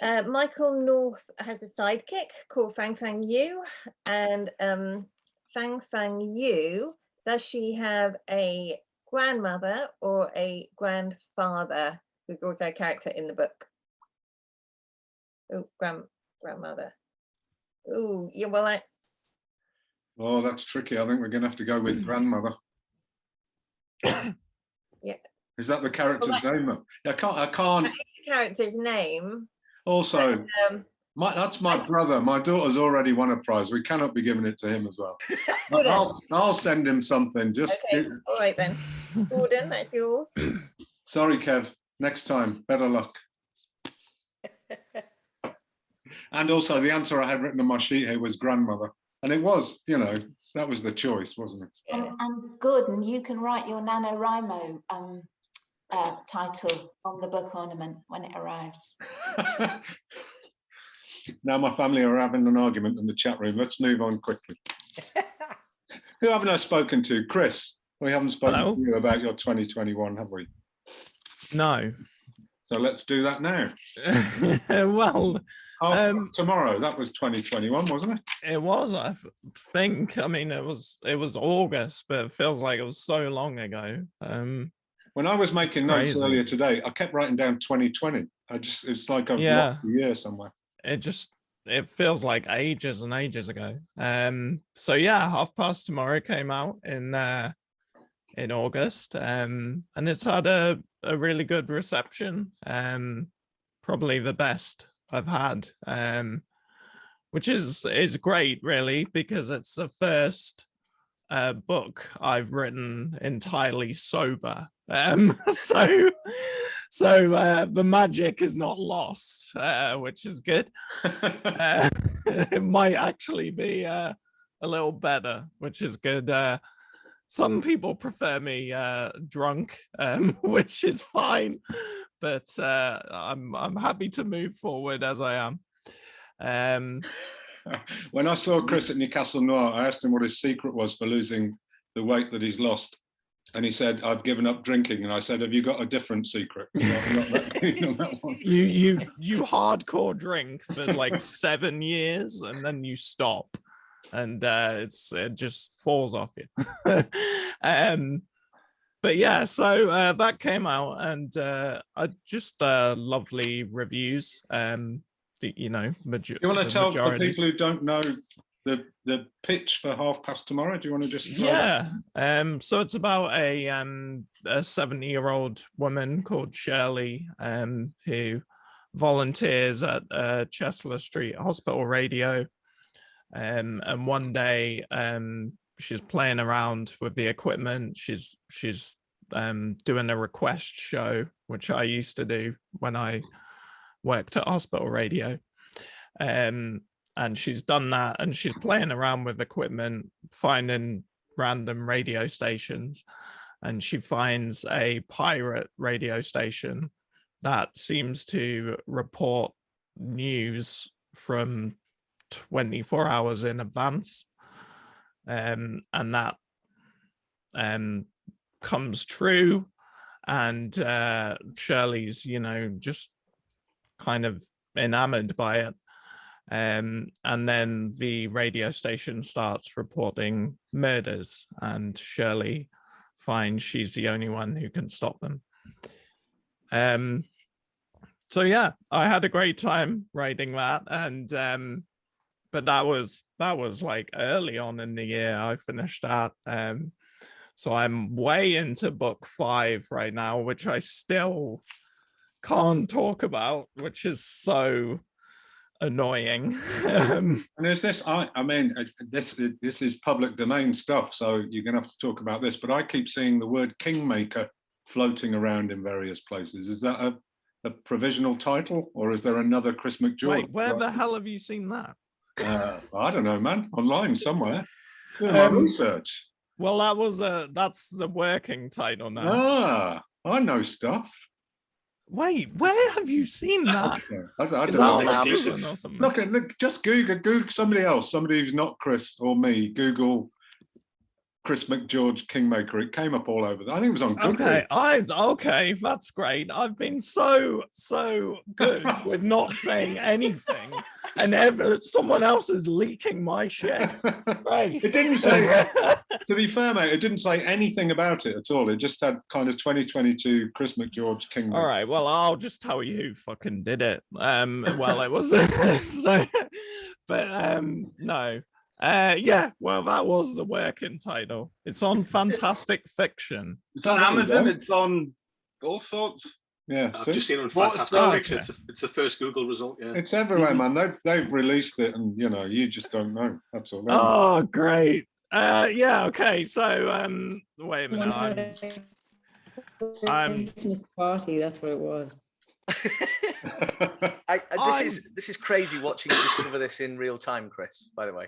Michael North has a sidekick called Fang Fang Yu, and Fang Fang Yu, does she have a grandmother or a grandfather who's also a character in the book? Oh, grandmother. Oh, yeah, well, that's tricky. I think we're going to have to go with grandmother. Yeah. Is that the character's name? I can't. That is the character's name. Also, that's my brother. My daughter's already won a prize. We cannot be giving it to him as well. I'll send him something. Just okay. All right then. Gordon, that's yours. Sorry, Kev. Next time, better luck. And also, the answer I had written on my sheet here was grandmother, and it was, that was the choice, wasn't it? Yeah. And Gordon, you can write your NaNoWriMo title on the book ornament when it arrives. Now my family are having an argument in the chat room. Let's move on quickly. Who haven't I spoken to? Chris, we haven't spoken to you about your 2021, have we? No. So let's do that now. Well, Tomorrow, that was 2021, wasn't it? It was, I think. I mean, it was August, but it feels like it was so long ago. When I was making notes earlier today, I kept writing down 2020. It's like I've lost a year somewhere. It feels like ages and ages ago. So yeah, Half Past Tomorrow came out in August, and it's had a really good reception. Probably the best I've had, which is great, really, because it's the first book I've written entirely sober. So the magic is not lost, which is good. It might actually be a little better, which is good. Some people prefer me drunk, which is fine, but I'm happy to move forward as I am. When I saw Chris at Newcastle Noir, I asked him what his secret was for losing the weight that he's lost. And he said, I've given up drinking. And I said, have you got a different secret? Not that one. You hardcore drink for like 7 years and then you stop. And it just falls off you. But yeah, so that came out, and just lovely reviews. You want to tell the people who don't know the pitch for Half Past Tomorrow? Do you want to just so it's about a 70-year-old woman called Shirley who volunteers at Chestler Street Hospital Radio, and one day she's playing around with the equipment. She's doing a request show, which I used to do when I worked at hospital radio, and she's done that, and she's playing around with equipment, finding random radio stations, and she finds a pirate radio station that seems to report news from 24 hours in advance, and that comes true, and Shirley's just kind of enamored by it, and then the radio station starts reporting murders, and Shirley finds she's the only one who can stop them. So yeah, I had a great time writing that, and but that was like early on in the year I finished that. So I'm way into book 5 right now, which I still can't talk about, which is so annoying. And is this? I mean, this is public domain stuff, so you're gonna have to talk about this. But I keep seeing the word Kingmaker floating around in various places. Is that a provisional title, or is there another Chris McGeorge? Wait, where the hell have you seen that? I don't know, man. Online somewhere. Doing my research. Well, that's the working title now. Ah, I know stuff. Wait, where have you seen that? I don't Is know. that on Amazon or something? Look, just Google somebody else, somebody who's not Chris or me. Google Chris McGeorge Kingmaker. It came up all over. I think it was on Goodreads. Okay, that's great. I've been so good with not saying anything, and someone else is leaking my shit. Right. It didn't say. To be fair, mate, it didn't say anything about it at all. It just had kind of 2022 Chris McGeorge Kingmaker. All right. Well, I'll just tell you who fucking did it. Well, it was. No. Yeah, well, that was the working title. It's on Fantastic Fiction. It's on Amazon. It's on all sorts. Yeah, I've just seen it on Fantastic Fiction. It's the first Google result. Yeah, it's everywhere, man. They've released it, and you just don't know. That's all. Oh, great. Yeah. Okay. So, wait a minute. Christmas party. That's what it was. This is crazy watching you discover this in real time, Chris. By the way.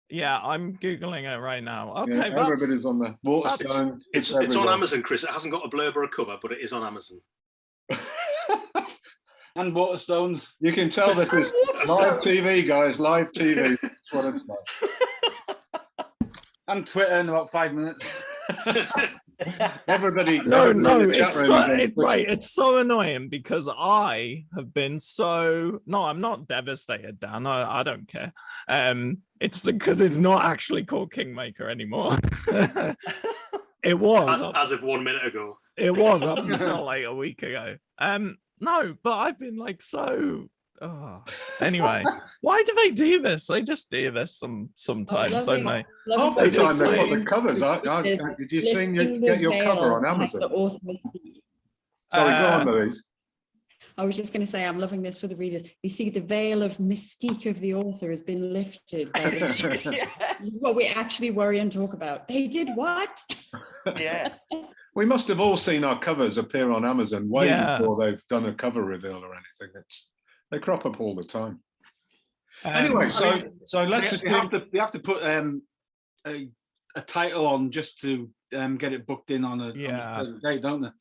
Yeah, I'm Googling it right now. Okay, yeah, everybody's on the Waterstone. It's on Amazon, Chris. It hasn't got a blurb or a cover, but it is on Amazon. And Waterstones. You can tell this is live TV, guys. Live TV. That's what it's like. And Twitter in about 5 minutes. Everybody. No, in the chat it's room so, is on Twitch. right. It's so annoying because I have been so I'm not devastated, Dan. I don't care. It's because it's not actually called Kingmaker anymore. It was as of 1 minute ago. It was up until like a week ago. No, but I've been like so. Oh. Anyway, why do they do this? They just do this sometimes, don't they? Half the time they put the Loving covers. Did you see you get your cover on Amazon? Sorry, go on, Louise. I was just going to say, I'm loving this for the readers. You see, the veil of mystique of the author has been lifted. By this. Yes. This is what we actually worry and talk about. They did what? Yeah. We must have all seen our covers appear on Amazon way Yeah. before they've done a cover reveal or anything. They crop up all the time. Anyway, so let's just they have to put a title on just to get it booked in on a certain date, don't they? I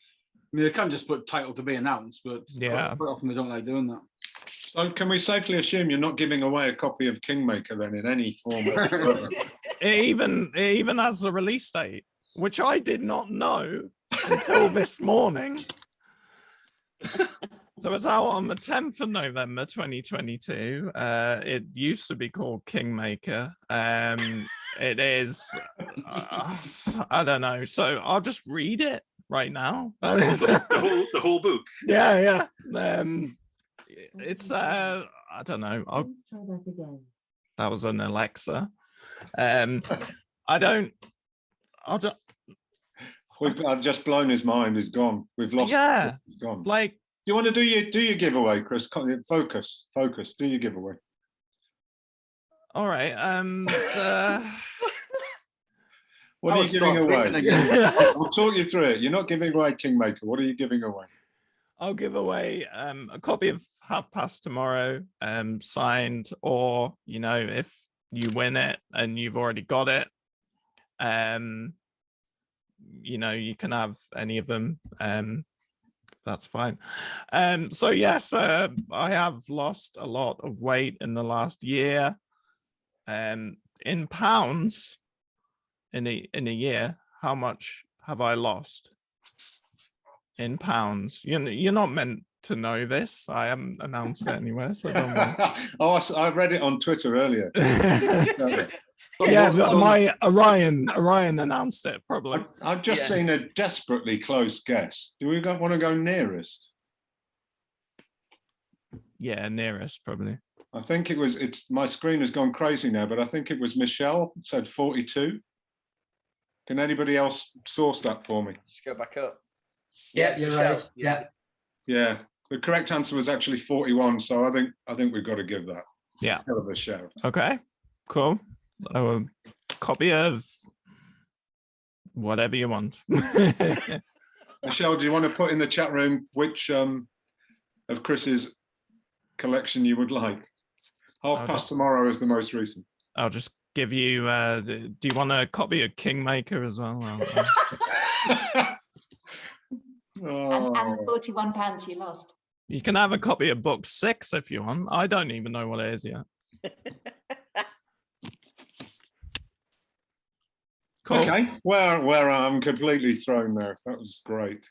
mean, they can't just put title to be announced, but quite often they don't like doing that. So can we safely assume you're not giving away a copy of Kingmaker then in any form? It even has the release date, which I did not know until this morning. So it's out on the 10th of November 2022. It used to be called Kingmaker. It is, I don't know. So I'll just read it right now. The whole book. Yeah. It's I don't know. Let's try that again. That was an Alexa. I've just blown his mind. He's gone. We've lost. Yeah. He's gone. Like, do you want to do your giveaway, Chris? Focus. Do your giveaway. all right. What are you giving away? I'll talk you through it. You're not giving away Kingmaker. What are you giving away? I'll give away a copy of Half Past Tomorrow, signed, or if you win it and you've already got it, you can have any of them. That's fine. So yes, I have lost a lot of weight in the last year. In pounds, in a year, how much have I lost? In pounds. You're not meant to know this. I haven't announced it anywhere, so don't worry. Oh, I read it on Twitter earlier. Yeah, my Orion announced it probably. I've just seen a desperately close guess. Do we want to go nearest? Yeah, nearest probably. I think it was. My screen has gone crazy now, but I think it was Michelle said 42. Can anybody else source that for me? Just go back up. Yeah, you're right. Yeah. Yeah, the correct answer was actually 41. So I think we've got to give that. Yeah. Hell of a shout. Okay, cool. So a copy of whatever you want. Michelle, do you want to put in the chat room which of Chris's collection you would like? Half Past Tomorrow is the most recent. I'll just give you. Do you want a copy of Kingmaker as well? And the £41 you lost. You can have a copy of book 6 if you want. I don't even know what it is yet. Cool. Okay, where I'm completely thrown there. That was great.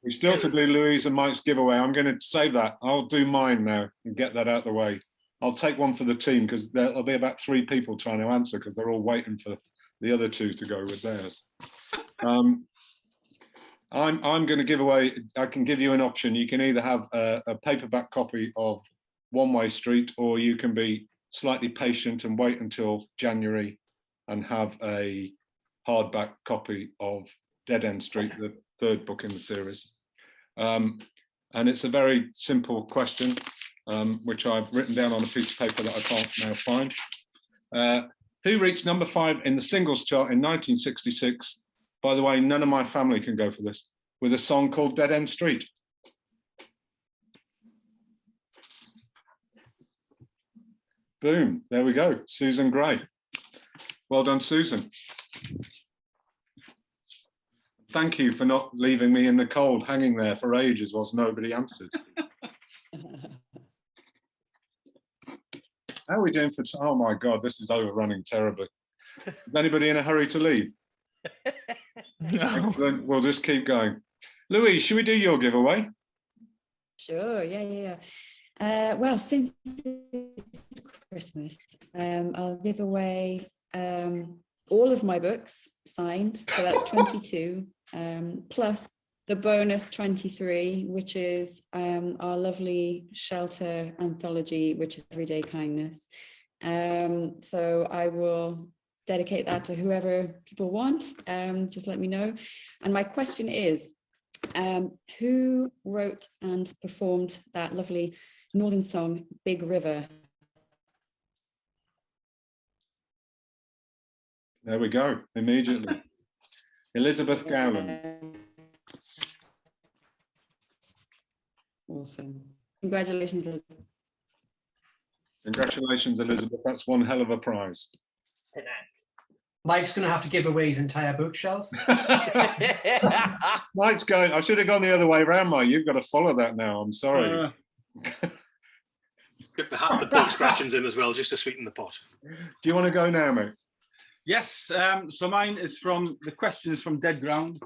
We still to do Louise and Mike's giveaway. I'm going to save that. I'll do mine now and get that out of the way. I'll take one for the team because there'll be about 3 people trying to answer because they're all waiting for the other 2 to go with theirs. I'm going to give away. I can give you an option. You can either have a paperback copy of One Way Street, or you can be slightly patient and wait until January and have a hardback copy of Dead End Street, the 3rd book in the series. And it's a very simple question, which I've written down on a piece of paper that I can't now find. Who reached number 5 in the singles chart in 1966? By the way, none of my family can go for this, with a song called Dead End Street. Boom, there we go, Susan Gray. Well done, Susan. Thank you for not leaving me in the cold, hanging there for ages whilst nobody answered. How are we doing for, oh my God, this is overrunning terribly. Is anybody in a hurry to leave? Excellent. We'll just keep going. Louise, should we do your giveaway? Sure, yeah. Well, since it's Christmas, I'll give away all of my books signed. So that's 22, plus the bonus 23, which is our lovely shelter anthology, which is Everyday Kindness. So I will dedicate that to whoever people want. Just let me know. And my question is, who wrote and performed that lovely Northern song, Big River? There we go, immediately. Elizabeth Gowland. Awesome. Congratulations, Elizabeth. Congratulations, Elizabeth. That's one hell of a prize. Mike's going to have to give away his entire bookshelf. Mike's going, I should have gone the other way around, Mike. You've got to follow that now. I'm sorry. Get the dog scratchings in as well, just to sweeten the pot. Do you want to go now, mate? Yes, so mine is the question is from Dead Ground.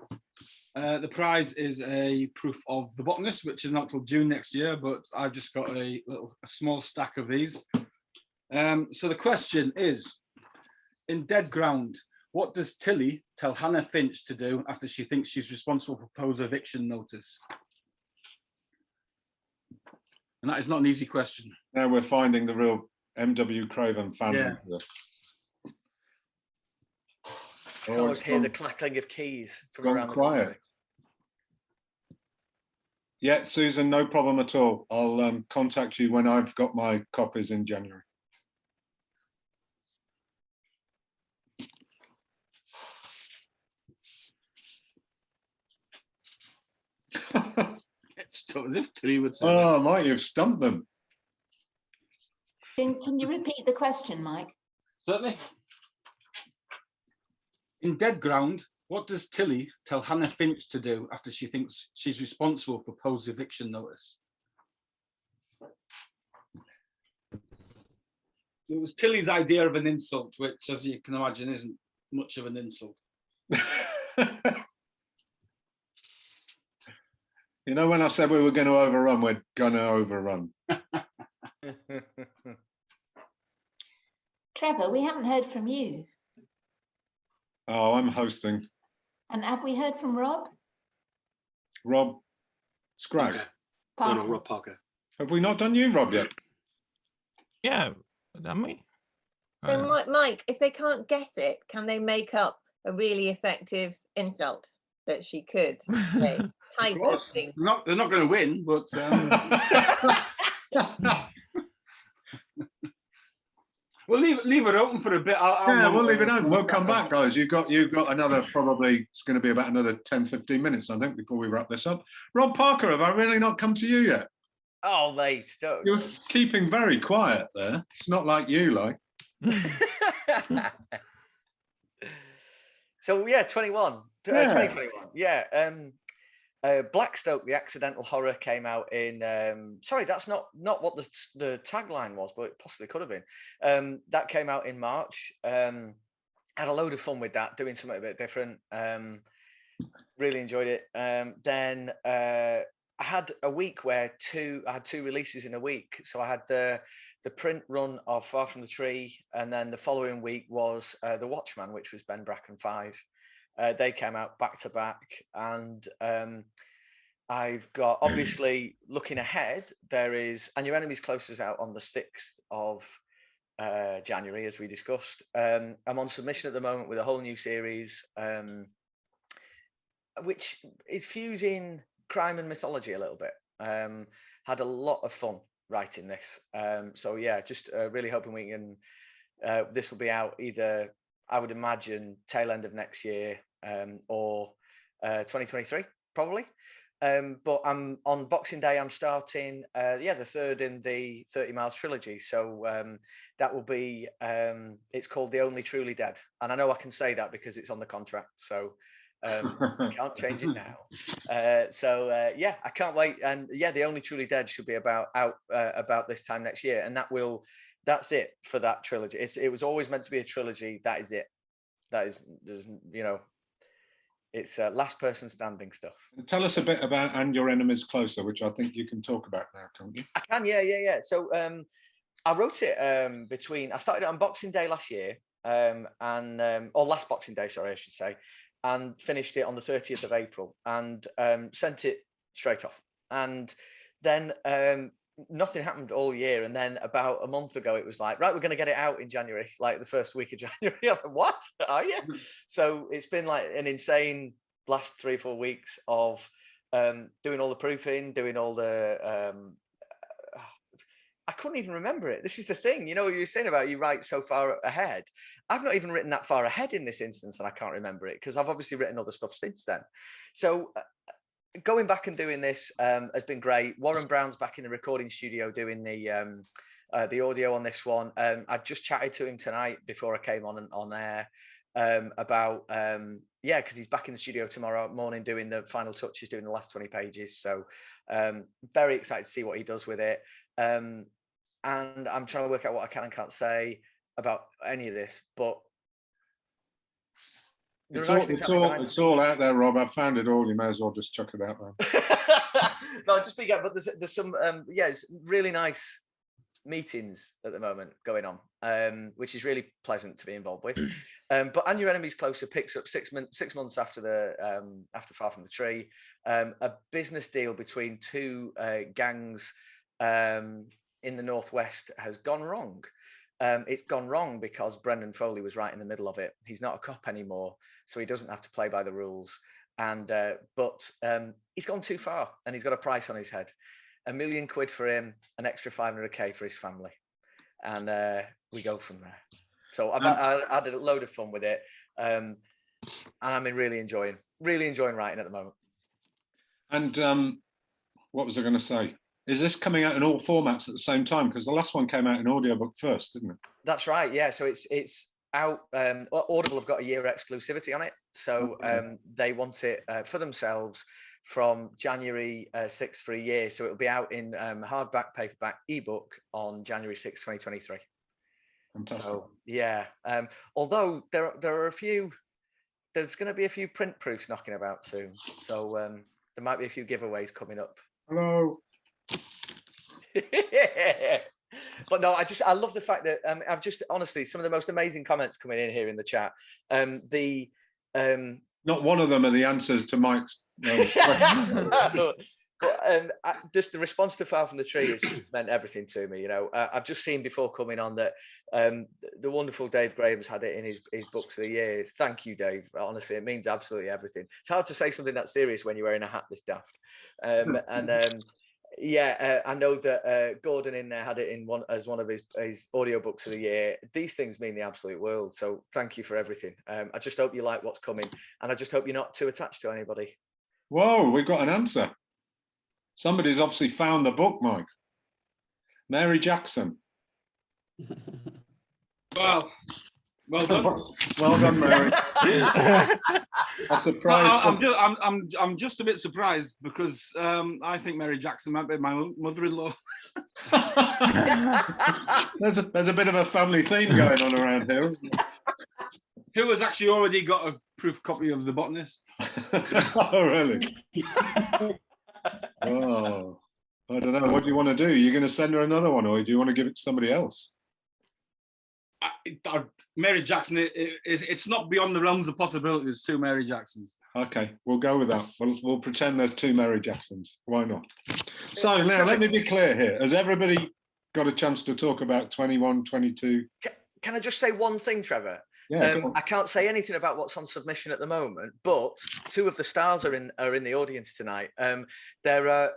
The prize is a proof of The Botanist, which is not till June next year, but I've just got a small stack of these. So the question is, in Dead Ground, what does Tilly tell Hannah Finch to do after she thinks she's responsible for Poe's eviction notice? And that is not an easy question. Now we're finding the real M.W. Craven fan. Yeah. I can always hear the clacking of keys from around the quiet. country. Yeah, Susan, no problem at all. I'll contact you when I've got my copies in January. It's as if Tilly would say. Oh, Mike, you've stumped them. Can you repeat the question, Mike? Certainly. In Dead Ground, what does Tilly tell Hannah Finch to do after she thinks she's responsible for Poe's eviction notice? It was Tilly's idea of an insult, which, as you can imagine, isn't much of an insult. You know, when I said we were going to overrun, we're going to overrun. Trevor, we haven't heard from you. Oh, I'm hosting. And have we heard from Rob? Rob Scragg. Parker. No, Rob Parker. Have we not done you, Rob, yet? Yeah, haven't we? So, Mike, if they can't guess it, can they make up a really effective insult that she could say? Type of thing. They're not going to win, but we'll leave it open for a bit. We'll leave it open. We'll come back, guys. You've got another, probably it's going to be about another 10-15 minutes, I think, before we wrap this up. Rob Parker, have I really not come to you yet? Oh, mate, don't. You're keeping very quiet there. It's not like you, like. So yeah, 2021. Yeah. Blackstoke, the Accidental Horror, came out in. Sorry, that's not what the tagline was, but it possibly could have been. That came out in March. Had a load of fun with that, doing something a bit different. Really enjoyed it. Then I had a week where I had two releases in a week. So I had the print run of Far From the Tree, and then the following week was The Watchman, which was Ben Bracken 5. They came out back to back, and I've got, obviously, looking ahead, there is And Your Enemy's Close is out on the 6th of January, as we discussed. I'm on submission at the moment with a whole new series, which is fusing crime and mythology a little bit. Had a lot of fun writing this. So yeah, just really hoping we can, this will be out either, I would imagine, tail end of next year or 2023, probably. But I'm on Boxing Day, I'm starting, the third in the 30 Miles trilogy. So that will be, it's called The Only Truly Dead. And I know I can say that because it's on the contract. So I can't change it now. Yeah, I can't wait. And yeah, The Only Truly Dead should be about this time next year. And that's it for that trilogy. It was always meant to be a trilogy. That is it. That is, you know, It's last person standing stuff. Tell us a bit about And Your Enemies Closer, which I think you can talk about now, can't you? I can, yeah. So I wrote it I started it on Boxing Day last year, or last Boxing Day, sorry, I should say, and finished it on the 30th of April, and sent it straight off. And then nothing happened all year, and then about a month ago it was like, right, we're going to get it out in January, like the first week of January. I'm like, what are you? So it's been like an insane last 3 or 4 weeks of doing all the proofing, doing all the I couldn't even remember it. This is the thing, you know, what you were saying about you write so far ahead. I've not even written that far ahead in this instance, and I can't remember it because I've obviously written other stuff since then. So going back and doing this has been great. Warren Brown's back in the recording studio doing the audio on this one. I just chatted to him tonight before I came on air about because he's back in the studio tomorrow morning doing the final touches, doing the last 20 pages. So very excited to see what he does with it. And I'm trying to work out what I can and can't say about any of this, but it's all out there, Rob. I've found it all. You may as well just chuck it out there. No, just speak out. But there's some it's really nice meetings at the moment going on, which is really pleasant to be involved with. But And Your Enemies Closer picks up 6 months after after Far From the Tree, a business deal between two gangs in the Northwest has gone wrong. It's gone wrong because Brendan Foley was right in the middle of it. He's not a cop anymore, so he doesn't have to play by the rules. And but he's gone too far, and he's got a price on his head. £1 million for him, an extra 500k for his family, and we go from there. So I had a load of fun with it, and I'm really enjoying writing at the moment. And what was I going to say? Is this coming out in all formats at the same time? Because the last one came out in audiobook first, didn't it? That's right, yeah. So it's out. Audible have got a year exclusivity on it, so they want it for themselves from January 6th for a year. So it'll be out in hardback, paperback, ebook on January 6th, 2023. Fantastic. So yeah, although there are a few, there's going to be a few print proofs knocking about soon. So there might be a few giveaways coming up. Hello. But no, I love the fact that I've just honestly some of the most amazing comments coming in here in the chat. Not one of them are the answers to Mike's question. But just the response to Far From the Tree has just meant everything to me. You know, I've just seen before coming on that the wonderful Dave Graham's had it in his books of the year. Thank you, Dave. Honestly, it means absolutely everything. It's hard to say something that serious when you're wearing a hat this daft. I know that Gordon in there had it in as one of his audiobooks of the year. These things mean the absolute world. So thank you for everything. I just hope you like what's coming, and I just hope you're not too attached to anybody. Whoa, we've got an answer. Somebody's obviously found the book, Mike. Mary Jackson. Well done. Well done, Mary. I'm surprised. I'm just a bit surprised because I think Mary Jackson might be my mother-in-law. There's a bit of a family theme going on around here, isn't there? Who has actually already got a proof copy of The Botanist. Oh, really? Oh, I don't know. What do you want to do? You're going to send her another one, or do you want to give it to somebody else? Mary Jackson, it's not beyond the realms of possibility. There's two Mary Jacksons. Okay, we'll go with that. We'll pretend there's two Mary Jacksons. Why not? So now let me be clear here. Has everybody got a chance to talk about 21, 22? Can I just say one thing, Trevor? Yeah, I can't say anything about what's on submission at the moment, but two of the stars are in the audience tonight. There are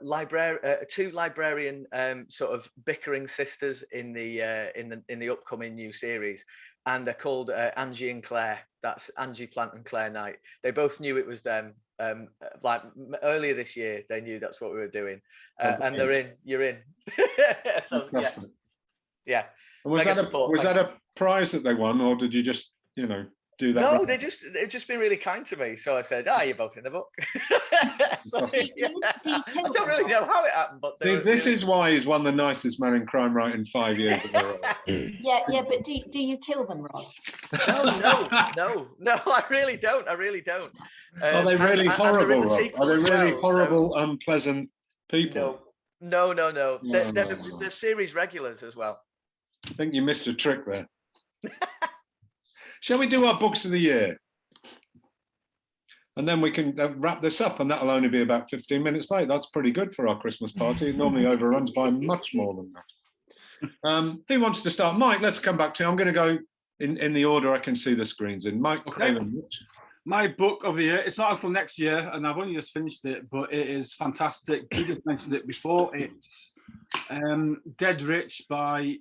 two librarian sort of bickering sisters in the upcoming new series, and they're called Angie and Claire. That's Angie Plant and Claire Knight. They both knew it was them. Like earlier this year, they knew that's what we were doing, and they're in. You're in. So, yeah. And was that a prize that they won, or did you just, do that? No, they've just been really kind to me. So I said, you're both in the book. So, Do you I kill don't really them? know how it happened, but See, this is why he's won the nicest man in crime writing 5 years in a row. Yeah, but do you kill them, Rod? No, I really don't. Are they really horrible, Rob? Are they really well, horrible, unpleasant people? No. They're No. the series regulars as well. I think you missed a trick there. Shall we do our books of the year? And then we can wrap this up, and that'll only be about 15 minutes late. That's pretty good for our Christmas party. It normally overruns by much more than that. Who wants to start? Mike, let's come back to you. I'm going to go in the order I can see the screens in. Mike, Okay. My book of the year, it's not until next year, and I've only just finished it, but it is fantastic. You just mentioned it before. It's Dead Rich by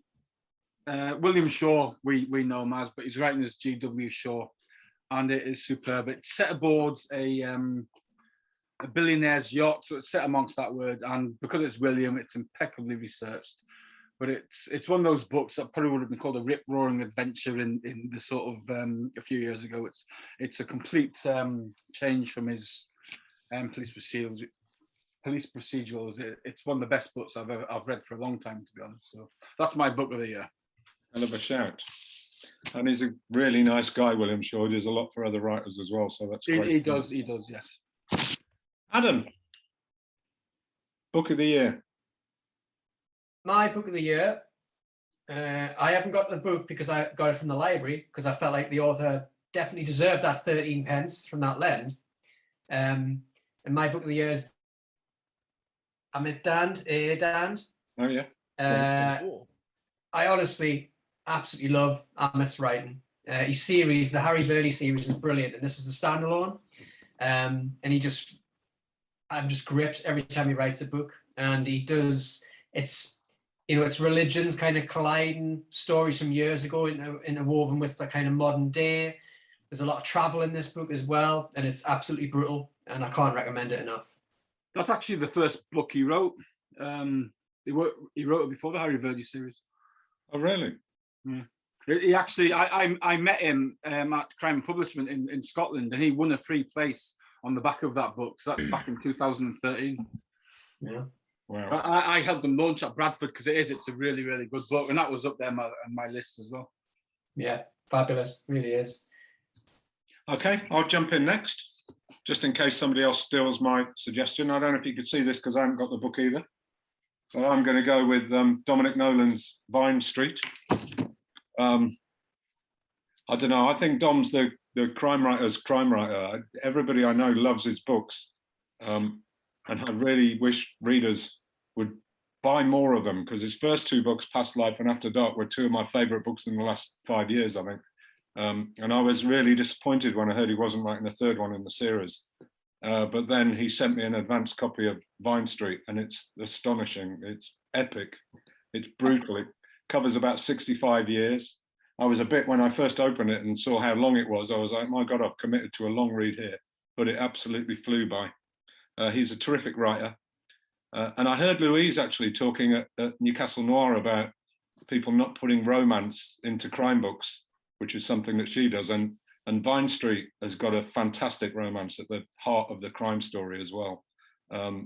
William Shaw, we know him as, but he's writing as G.W. Shaw, and it is superb. It's set aboard a billionaire's yacht, so it's set amongst that word, and because it's William, it's impeccably researched. But it's one of those books that probably would have been called a rip-roaring adventure in the sort of a few years ago. It's a complete change from his police procedurals. It's one of the best books I've read for a long time, to be honest. So that's my book of the year. Hell of a shout. And he's a really nice guy, William Shaw. He does a lot for other writers as well, so that's great. He does, yes. Adam, book of the year. My book of the year, I haven't got the book because I got it from the library, because I felt like the author definitely deserved that 13 pence from that lend. And my book of the year is Amit Dand. Oh, yeah. I honestly absolutely love Amit's writing. His series, the Harry Verde series, is brilliant, and this is a standalone. And I'm just gripped every time he writes a book, and he does. It's religions kind of colliding, stories from years ago interwoven with the kind of modern day. There's a lot of travel in this book as well, and it's absolutely brutal, and I can't recommend it enough. That's actually the first book he wrote. He wrote it before the Harry Verde series. Oh, really? Yeah. He actually, I met him at Crime Publishment in Scotland, and he won a free place on the back of that book. So that's back in 2013. Yeah. Wow. I helped them launch at Bradford because it's a really, really good book, and that was up there on my list as well. Yeah, fabulous, really is. Okay, I'll jump in next, just in case somebody else steals my suggestion. I don't know if you could see this because I haven't got the book either. So I'm going to go with Dominic Nolan's Vine Street. I don't know. I think Dom's the crime writer's crime writer. Everybody I know loves his books. And I really wish readers would buy more of them, because his first two books, Past Life and After Dark, were two of my favourite books in the last 5 years, I think. And I was really disappointed when I heard he wasn't writing a third one in the series. But then he sent me an advanced copy of Vine Street, and it's astonishing. It's epic. It's brutal. It covers about 65 years. I was a bit, when I first opened it and saw how long it was, I was like, my God, I've committed to a long read here. But it absolutely flew by. He's a terrific writer. And I heard Louise actually talking at Newcastle Noir about people not putting romance into crime books, which is something that she does. And Vine Street has got a fantastic romance at the heart of the crime story as well,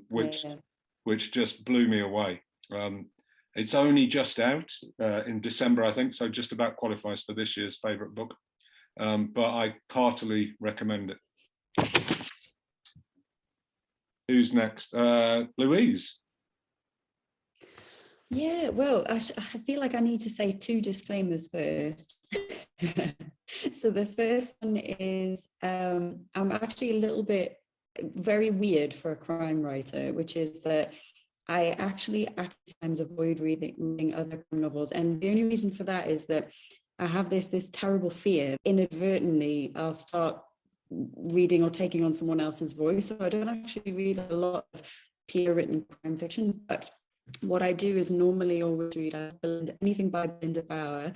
which just blew me away. It's only just out in December, I think, so just about qualifies for this year's favourite book. But I heartily recommend it. Who's next? Louise. Yeah, well, I feel like I need to say two disclaimers first. So the first one is I'm actually a little bit very weird for a crime writer, which is that I actually at times avoid reading other crime novels. And the only reason for that is that I have this terrible fear. Inadvertently, I'll start reading or taking on someone else's voice. So I don't actually read a lot of peer written crime fiction, but what I do is normally always read anything by Belinda Bauer.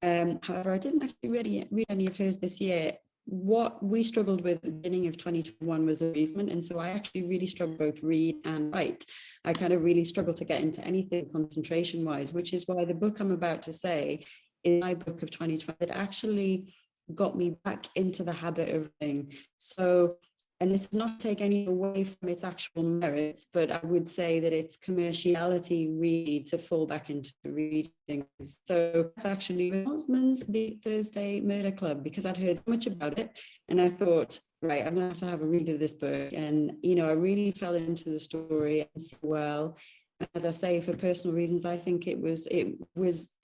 However, I didn't actually really read any of hers this year. What we struggled with at the beginning of 2021 was bereavement, and so I actually really struggled both read and write. I kind of really struggled to get into anything concentration wise, which is why the book I'm about to say is my book of 2020. It actually got me back into the habit of reading. So, and this is not to take any away from its actual merits, but I would say that its commerciality really to fall back into reading. So it's actually Jesmond's The Thursday Murder Club, because I'd heard so much about it, and I thought, right, I'm gonna have to have a read of this book. And you know, I really fell into the story well. As I say, for personal reasons, I think it was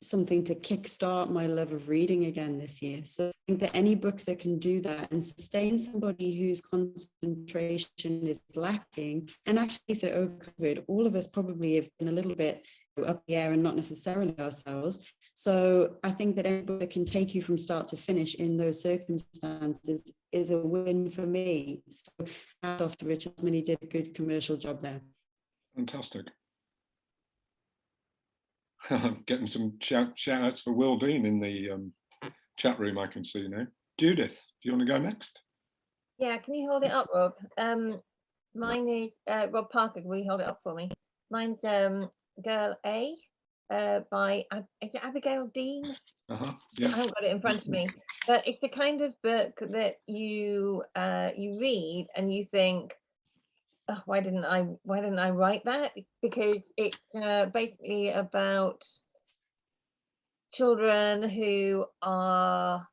something to kickstart my love of reading again this year. So I think that any book that can do that and sustain somebody whose concentration is lacking, and actually, so over COVID, all of us probably have been a little bit up the air and not necessarily ourselves. So I think that any book that can take you from start to finish in those circumstances is a win for me. So hats off to Richard. He did a good commercial job there. Fantastic. Getting some shout outs for Will Dean in the chat room, I can see now. Judith, do you want to go next? Yeah, can you hold it up, Rob? Mine is Rob Parker. Will you hold it up for me? Mine's Girl A by, is it Abigail Dean? Yeah. I haven't got it in front of me, but it's the kind of book that you read and you think, oh, why didn't I write that? Because it's basically about children who are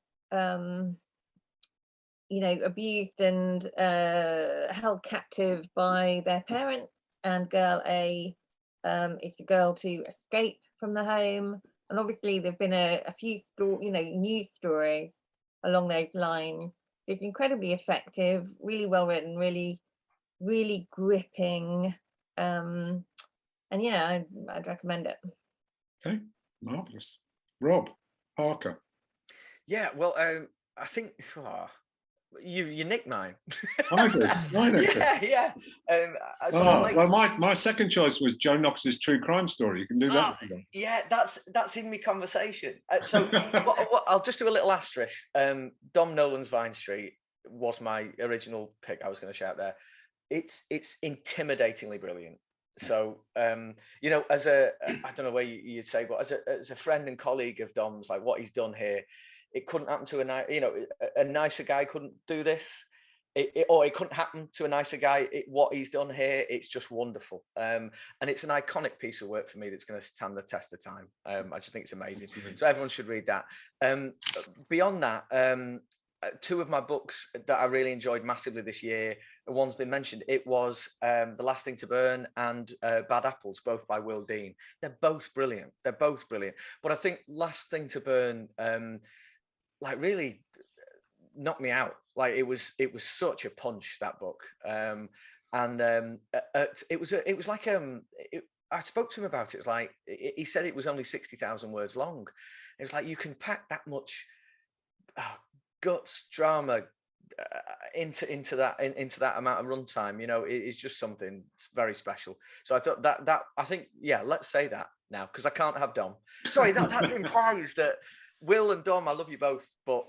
abused and held captive by their parents, and Girl A is the girl to escape from the home. And obviously there've been a few news stories along those lines. It's incredibly effective, really well written, really gripping, and yeah, I'd recommend it. Okay, marvelous. Rob Parker. Yeah, well, I think you nicked mine. I did. Yeah. Well, my second choice was Joe Knox's true crime story. You can do that. Yeah, that's in my conversation. So what, I'll just do a little asterisk. Dom Nolan's Vine Street was my original pick. I was going to shout there. It's intimidatingly brilliant. So as I don't know where you'd say, but as a friend and colleague of Dom's, like what he's done here, it couldn't happen to a nicer guy couldn't do this, or it couldn't happen to a nicer guy. What he's done here, it's just wonderful, and it's an iconic piece of work for me that's going to stand the test of time. I just think it's amazing. So everyone should read that. Beyond that, two of my books that I really enjoyed massively this year, one's been mentioned. It was The Last Thing to Burn and Bad Apples, both by Will Dean. They're both brilliant. But I think Last Thing to Burn, really knocked me out. Like it was such a punch, that book. I spoke to him about it. It's like he said it was only 60,000 words long. It was like you can pack that much guts, drama into that amount of runtime. It's just something very special. So I thought that I think, yeah, let's say that now, because I can't have Dom. Sorry, that implies that Will and Dom, I love you both, but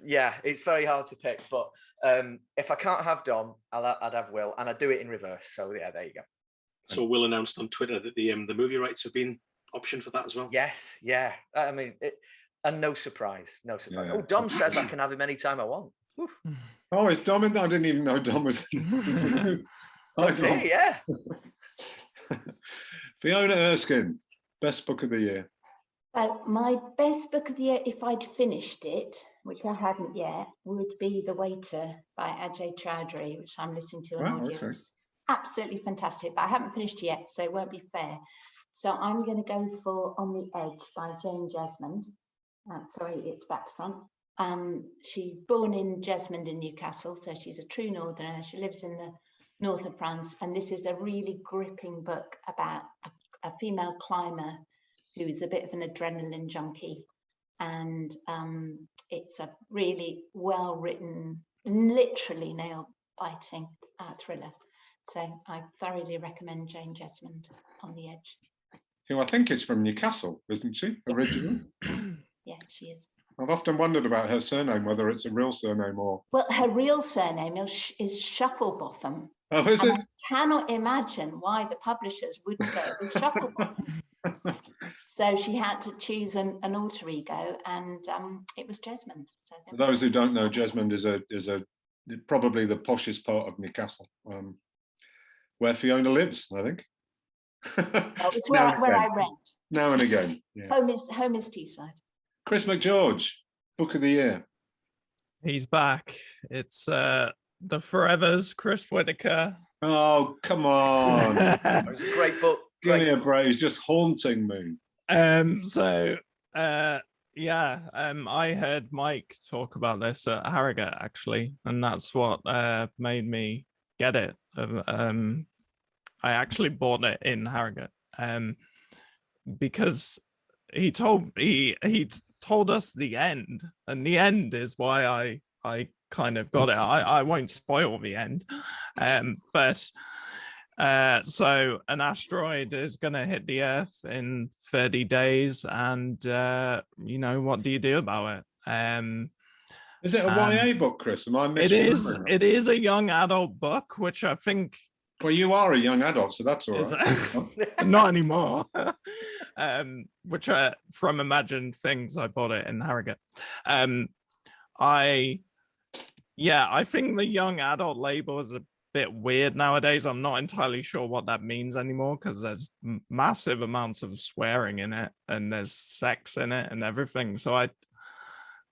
yeah, it's very hard to pick. But if I can't have Dom, I'd have Will, and I do it in reverse. So yeah, there you go. So Will announced on Twitter that the movie rights have been optioned for that as well. Yes, yeah. I mean, and no surprise. Yeah. Oh, Dom says I can have him anytime I want. Woo. Oh, is Dom in there? I didn't even know Dom was in. Yeah. Fiona Erskine, best book of the year. My best book of the year, if I'd finished it, which I hadn't yet, would be The Waiter by Ajay Chowdhury, which I'm listening to on audio. It's absolutely fantastic, but I haven't finished it yet, so it won't be fair. So I'm going to go for On the Edge by Jane Jesmond. Sorry, it's back to front. She's born in Jesmond in Newcastle, so she's a true northerner. She lives in the north of France, and this is a really gripping book about a female climber who's a bit of an adrenaline junkie, and it's a really well-written, literally nail-biting thriller. So I thoroughly recommend Jane Jesmond, On the Edge. Who I think is from Newcastle, isn't she, originally? Yeah, she is. I've often wondered about her surname, whether it's a real surname or... Well, her real surname is Shufflebotham. Oh, is it? I cannot imagine why the publishers wouldn't go with Shufflebotham. So she had to choose an alter ego, and it was Jesmond. So For those who don't know, Jesmond is probably the poshest part of Newcastle, where Fiona lives, I think. it's where I rent. Now and again. Yeah. Home is Teesside. Chris McGeorge, Book of the Year. He's back. It's the Forevers, Chris Whitaker. Oh, come on. It was a great book. Give me a break. He's just haunting me. I heard Mike talk about this at Harrogate, actually, and that's what made me get it. I actually bought it in Harrogate because he told us the end, and the end is why I kind of got it. I won't spoil the end, but so an asteroid is going to hit the Earth in 30 days, and what do you do about it? Is it a YA book, Chris? Am I misremembering? It is a young adult book, which I think. Well, you are a young adult, so that's all right. Not anymore. Which from Imagined Things, I bought it in Harrogate. I think the young adult label is a bit weird nowadays. I'm not entirely sure what that means anymore, because there's massive amounts of swearing in it, and there's sex in it and everything. So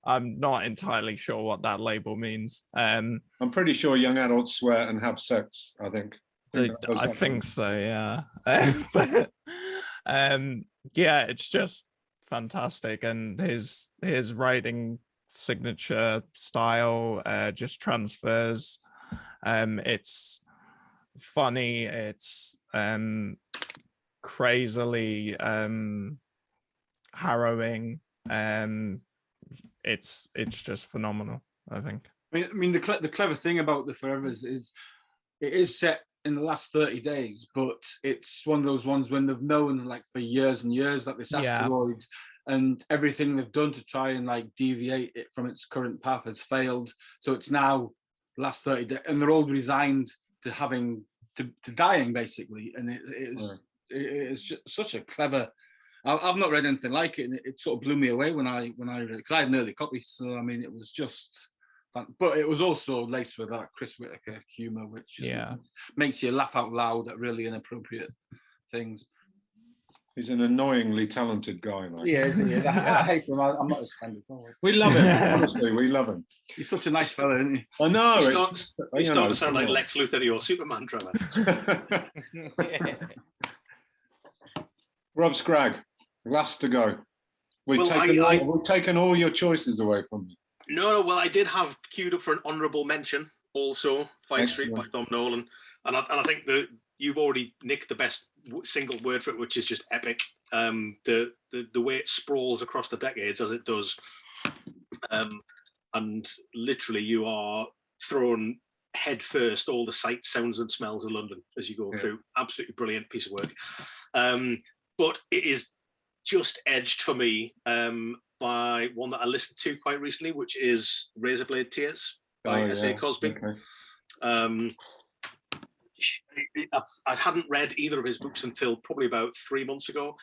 I'm not entirely sure what that label means. I'm pretty sure young adults swear and have sex, I think. I think so, yeah. But it's just fantastic, and his writing signature style just transfers. It's funny, it's crazily harrowing, it's just phenomenal, I think. I mean, the clever thing about the Forevers is it is set in the last 30 days, but it's one of those ones when they've known like for years and years that this asteroid and everything they've done to try and like deviate it from its current path has failed. So it's now last 30 days, and they're all resigned to having to dying basically. And it's just such a clever. I've not read anything like it, and it sort of blew me away when I read it, because I had an early copy. So I mean, it was just. But it was also laced with that Chris Whitaker humor, which makes you laugh out loud at really inappropriate things. He's an annoyingly talented guy. Like. I hate him. I'm not as offended. We love him, honestly. We love him. He's such a nice fella, isn't he? I know. He's starting to sound like Lex Luthor or Superman, Trevor. Rob Scragg, last to go. We've taken all your choices away from you. No, well, I did have queued up for an honourable mention also, Fight Street by Tom Nolan. And I think that you've already nicked the best single word for it, which is just epic. The way it sprawls across the decades as it does. And literally you are thrown head first all the sights, sounds and smells of London as you go through. Absolutely brilliant piece of work. But it is just edged for me by one that I listened to quite recently, which is Razorblade Tears by S.A. Cosby. Okay. I hadn't read either of his books until probably about 3 months ago.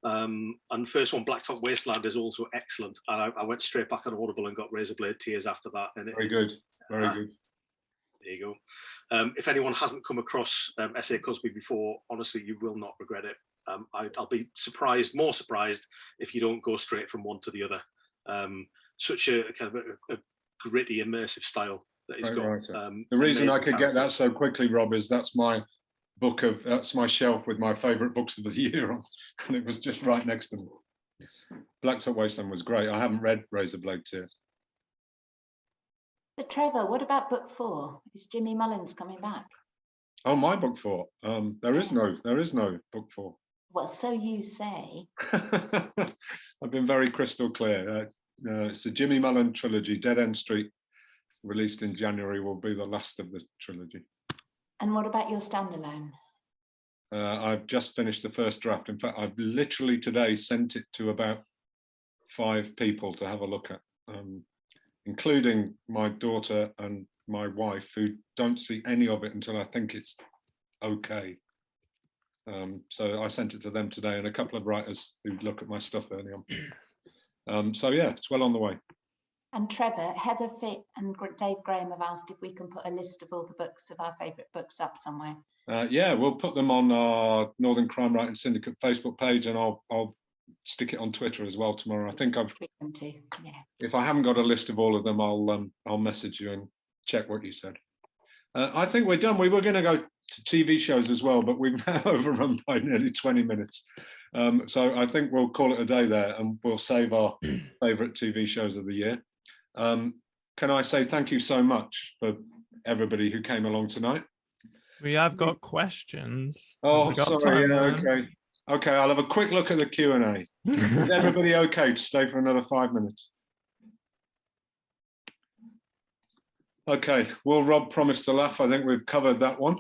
And the first one, Blacktop Wasteland, is also excellent. And I went straight back on Audible and got Razorblade Tears after that. And Very good. There you go. If anyone hasn't come across S.A. Cosby before, honestly, you will not regret it. I'll be more surprised if you don't go straight from one to the other. Such a kind of a gritty, immersive style that he's got. The reason I could get that so quickly, Rob, is that's my shelf with my favourite books of the year on, and it was just right next to me. Blacktop Wasteland was great. I haven't read Razorblade Tears. So Trevor, what about book 4? Is Jimmy Mullins coming back? Oh, my book 4. There is no book 4. Well, so you say. I've been very crystal clear. It's a Jimmy Mullen trilogy. Dead End Street, released in January, will be the last of the trilogy. And what about your standalone? I've just finished the first draft. In fact, I've literally today sent it to about 5 people to have a look at, including my daughter and my wife, who don't see any of it until I think it's okay. So I sent it to them today, and a couple of writers who look at my stuff early on. So yeah, it's well on the way. And Trevor, Heather Fitt and Dave Graham have asked if we can put a list of all the books of our favourite books up somewhere. Yeah, we'll put them on our Northern Crime Writing Syndicate Facebook page, and I'll stick it on Twitter as well tomorrow. I think I've. Them too. Yeah. If I haven't got a list of all of them, I'll message you and check what you said. I think we're done. We were going to go to TV shows as well, but we've now overrun by nearly 20 minutes. So I think we'll call it a day there, and we'll save our favourite TV shows of the year. Can I say thank you so much for everybody who came along tonight? We have got questions. Oh, sorry. Yeah, okay. I'll have a quick look at the Q&A. Is everybody okay to stay for another 5 minutes? Okay. Will Rob promise to laugh? I think we've covered that one.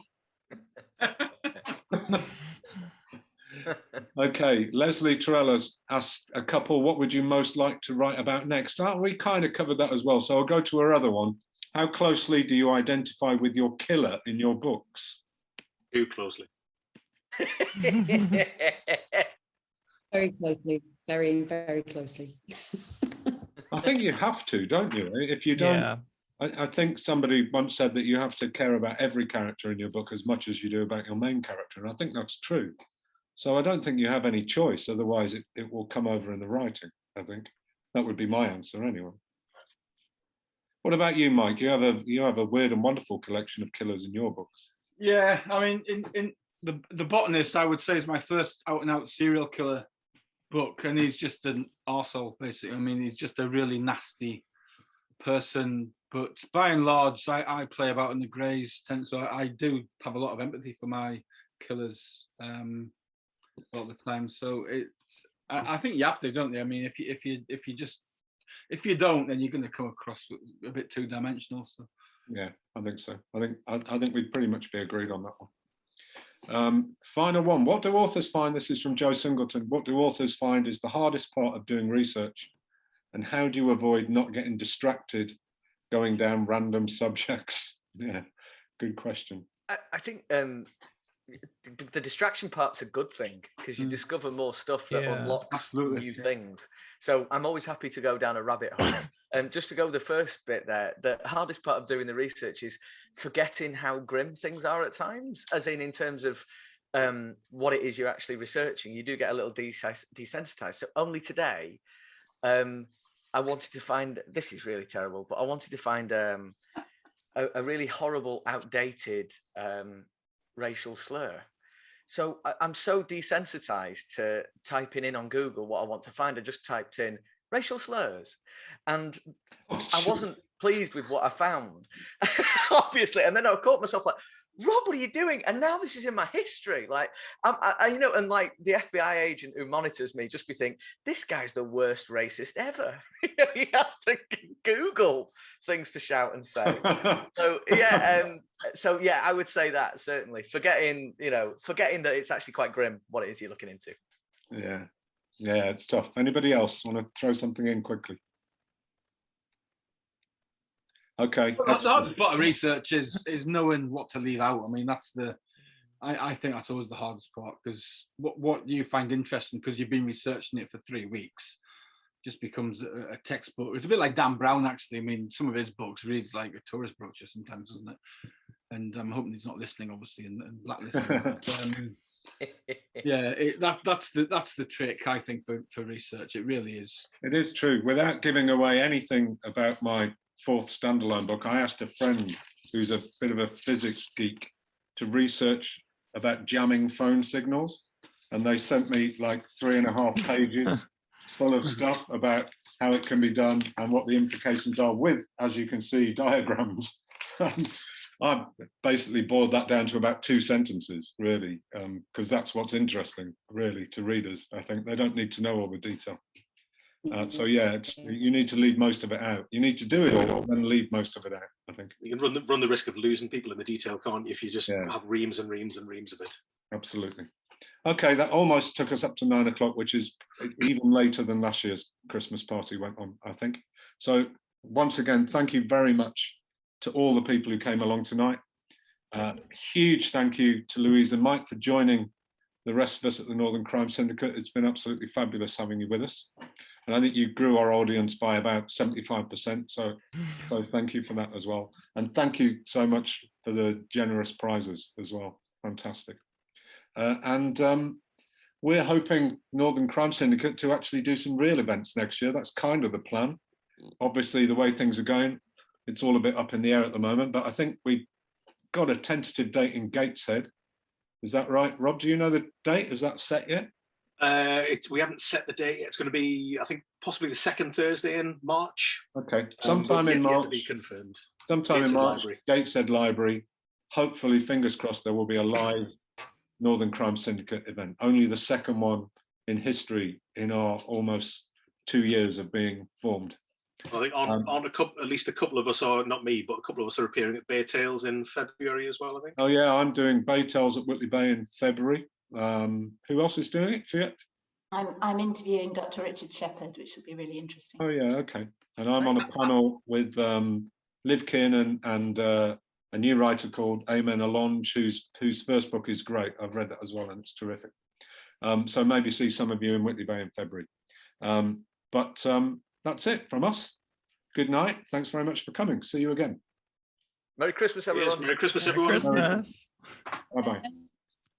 Okay, Leslie Torellas asked a couple, what would you most like to write about next? We kind of covered that as well, so I'll go to her other one. How closely do you identify with your killer in your books? Too closely. Very closely, very, very closely. I think you have to, don't you? If you don't, Yeah. I think somebody once said that you have to care about every character in your book as much as you do about your main character, and I think that's true. So I don't think you have any choice, otherwise it will come over in the writing, I think. That would be my answer anyway. What about you, Mike? You have a weird and wonderful collection of killers in your books. Yeah, I mean, in the Botanist, I would say is my first out and out serial killer book, and he's just an arsehole, basically. I mean, he's just a really nasty person, but by and large, I play about in the greys, so I do have a lot of empathy for my killers all the time. So I think you have to, don't you? I mean, if you don't, then you're going to come across a bit two-dimensional. So yeah, I think so. I think we'd pretty much be agreed on that one. Final one. What do authors find? This is from Joe Singleton. What do authors find is the hardest part of doing research, and how do you avoid not getting distracted, going down random subjects? Yeah, good question. I think the distraction part's a good thing, because you discover more stuff that unlocks new things. So I'm always happy to go down a rabbit hole. And just to go the first bit there, the hardest part of doing the research is forgetting how grim things are at times, as in terms of what it is you're actually researching. You do get a little desensitized. So only today, I wanted to find, this is really terrible, but I wanted to find a really horrible, outdated racial slur. So I'm so desensitized to typing in on Google what I want to find. I just typed in racial slurs, and I wasn't pleased with what I found, obviously. And then I caught myself like, Rob, what are you doing? And now this is in my history. Like, you know, and like the FBI agent who monitors me just be thinking, this guy's the worst racist ever. He has to Google things to shout and say. So yeah, I would say that certainly. Forgetting that it's actually quite grim what it is you're looking into. Yeah, it's tough. Anybody else want to throw something in quickly? Okay. Well, the hardest part of research is knowing what to leave out. I mean, I think that's always the hardest part, because what you find interesting because you've been researching it for 3 weeks just becomes a textbook. It's a bit like Dan Brown, actually. I mean, some of his books reads like a tourist brochure sometimes, doesn't it? And I'm hoping he's not listening, obviously, and blacklisting. That's the trick, I think, for research. It really is. It is true. Without giving away anything about my 4th standalone book, I asked a friend who's a bit of a physics geek to research about jamming phone signals, and they sent me like 3.5 pages full of stuff about how it can be done and what the implications are with, as you can see, diagrams. I basically boiled that down to about 2 sentences, really, because that's what's interesting, really, to readers. I think they don't need to know all the detail. So yeah, you need to leave most of it out. You need to do it all and leave most of it out, I think. You can run the risk of losing people in the detail, can't you, if you just have reams and reams and reams of it. Absolutely. Okay, that almost took us up to 9 o'clock, which is even later than last year's Christmas party went on, I think. So once again, thank you very much to all the people who came along tonight. Huge thank you to Louise and Mike for joining the rest of us at the Northern Crime Syndicate. It's been absolutely fabulous having you with us. And I think you grew our audience by about 75%. So thank you for that as well. And thank you so much for the generous prizes as well. Fantastic. We're hoping Northern Crime Syndicate to actually do some real events next year. That's kind of the plan. Obviously, the way things are going, it's all a bit up in the air at the moment, but I think we've got a tentative date in Gateshead. Is that right? Rob, do you know the date? Is that set yet? We haven't set the date yet. It's going to be, I think, possibly the second Thursday in March. Okay, sometime in March. To be confirmed. Sometime in March, Library. Gateshead Library. Hopefully, fingers crossed, there will be a live Northern Crime Syndicate event. Only the second one in history in our almost 2 years of being formed. I think at least a couple of us are, not me, but a couple of us are appearing at Bay Tales in February as well, I think. Oh yeah, I'm doing Bay Tales at Whitley Bay in February. Who else is doing it? Fiat? I'm interviewing Dr. Richard Shepherd, which would be really interesting. Oh yeah, okay. And I'm on a panel with Liv Kiernan and a new writer called Amen Alonge, whose first book is great. I've read that as well, and it's terrific. So maybe see some of you in Whitley Bay in February. But that's it from us. Good night. Thanks very much for coming. See you again. Merry Christmas, everyone. Yes, Merry Christmas, everyone. Merry Christmas. Bye-bye.